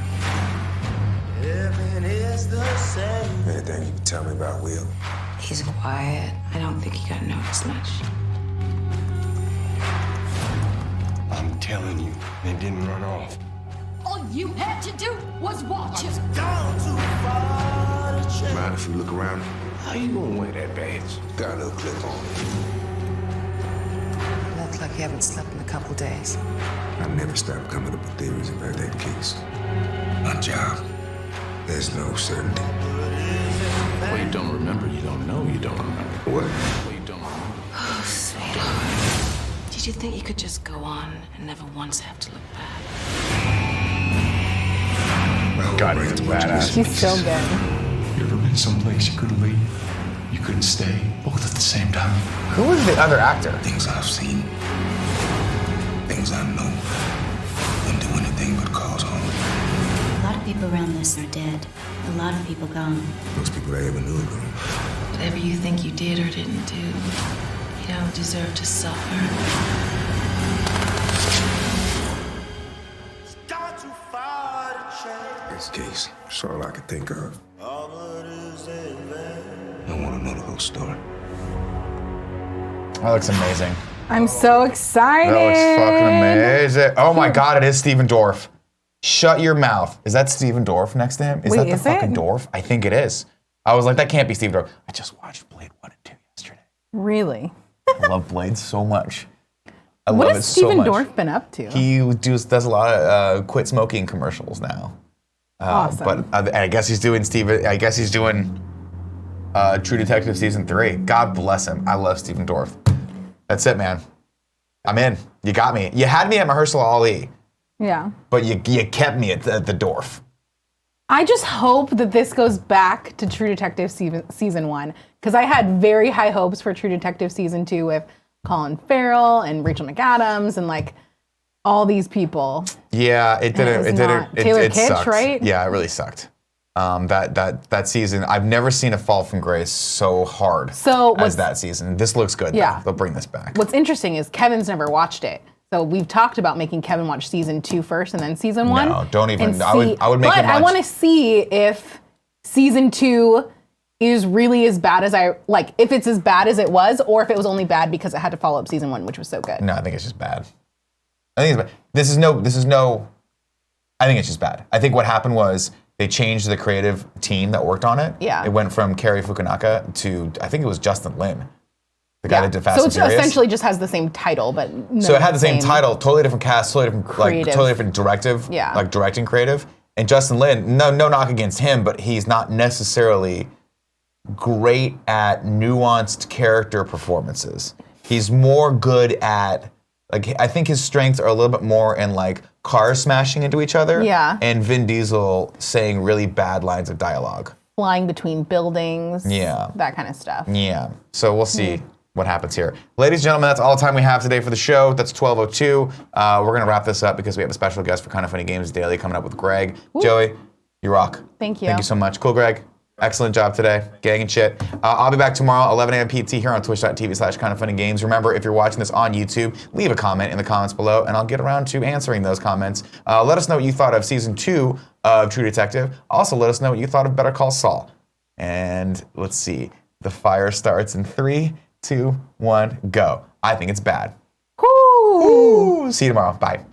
Anything you can tell me about Will? He's quiet. I don't think he got noticed much. I'm telling you, they didn't run off. All you had to do was watch him. Mind if we look around? How you gonna wear that badge? Got a little clip on it. You look like you haven't slept in a couple days. I never stopped coming up with theories about that case. My job. There's no certainty. Well, you don't remember, you don't know, you don't remember. What? Well, you don't remember. Oh, sweetheart. Did you think you could just go on and never once have to look back? God, it's badass. She's so good. You ever been someplace you couldn't leave? You couldn't stay, both at the same time? Who was the other actor? Things I've seen. Things I know. Wouldn't do anything but cause harm. A lot of people around this are dead. A lot of people gone. Most people I ever knew are gone. Whatever you think you did or didn't do, you don't deserve to suffer. This case, that's all I could think of. I want to know the whole story. That looks amazing. I'm so excited. That looks fucking amazing. Oh my God, it is Steven Dorff. Shut your mouth. Is that Steven Dorff next to him? Is that the fucking Dorff? I think it is. I was like, that can't be Steven Dorff. I just watched Blade 1 and 2 yesterday. Really? I love Blade so much. I what love has it so Steven much. Dorff been up to? He does a lot of quit smoking commercials now. Awesome. But I guess he's doing True Detective season 3. God bless him. I love Steven Dorff. That's it, man. I'm in. You got me. You had me at Mahershala Ali. Yeah. But you kept me at the Dorff. I just hope that this goes back to True Detective season 1, because I had very high hopes for True Detective season 2 with Colin Farrell and Rachel McAdams and like all these people. Yeah, it didn't. Taylor It Kitsch, sucked. right? Yeah, it really sucked. That season, I've never seen a fall from grace so hard as that season. This looks good. Yeah, though. They'll bring this back. What's interesting is Kevin's never watched it. So we've talked about making Kevin watch season 2 first and then season 1. No, don't even. I would make him watch. But I want to see if season 2 is really as bad as if it's as bad as it was, or if it was only bad because it had to follow up season 1, which was so good. No, I think it's just bad. I think it's bad. This is no. I think it's just bad. I think what happened was they changed the creative team that worked on it. Yeah. It went from Cary Fukunaga to, I think it was Justin Lin. The guy that did Fast so and Furious. So it essentially just has the same title, but so it had the same title, totally different cast, totally different creative. totally different directive, like directing creative. And Justin Lin, no knock against him, but he's not necessarily great at nuanced character performances. He's more good at I think his strengths are a little bit more in like cars smashing into each other, and Vin Diesel saying really bad lines of dialogue, flying between buildings, that kind of stuff. Yeah. So we'll see what happens here. Ladies and gentlemen, that's all the time we have today for the show. That's 12:02. We're going to wrap this up because we have a special guest for Kind of Funny Games Daily coming up with Greg. Woo. Joey, you rock. Thank you. Thank you so much. Cool, Greg. Excellent job today. Gang and shit. I'll be back tomorrow, 11 a.m. PT here on twitch.tv/kindoffunnygames. Remember, if you're watching this on YouTube, leave a comment in the comments below, and I'll get around to answering those comments. Let us know what you thought of Season 2 of True Detective. Also, let us know what you thought of Better Call Saul. And let's see. The fire starts in 3, 2, 1, go. I think it's bad. Woo! See you tomorrow. Bye.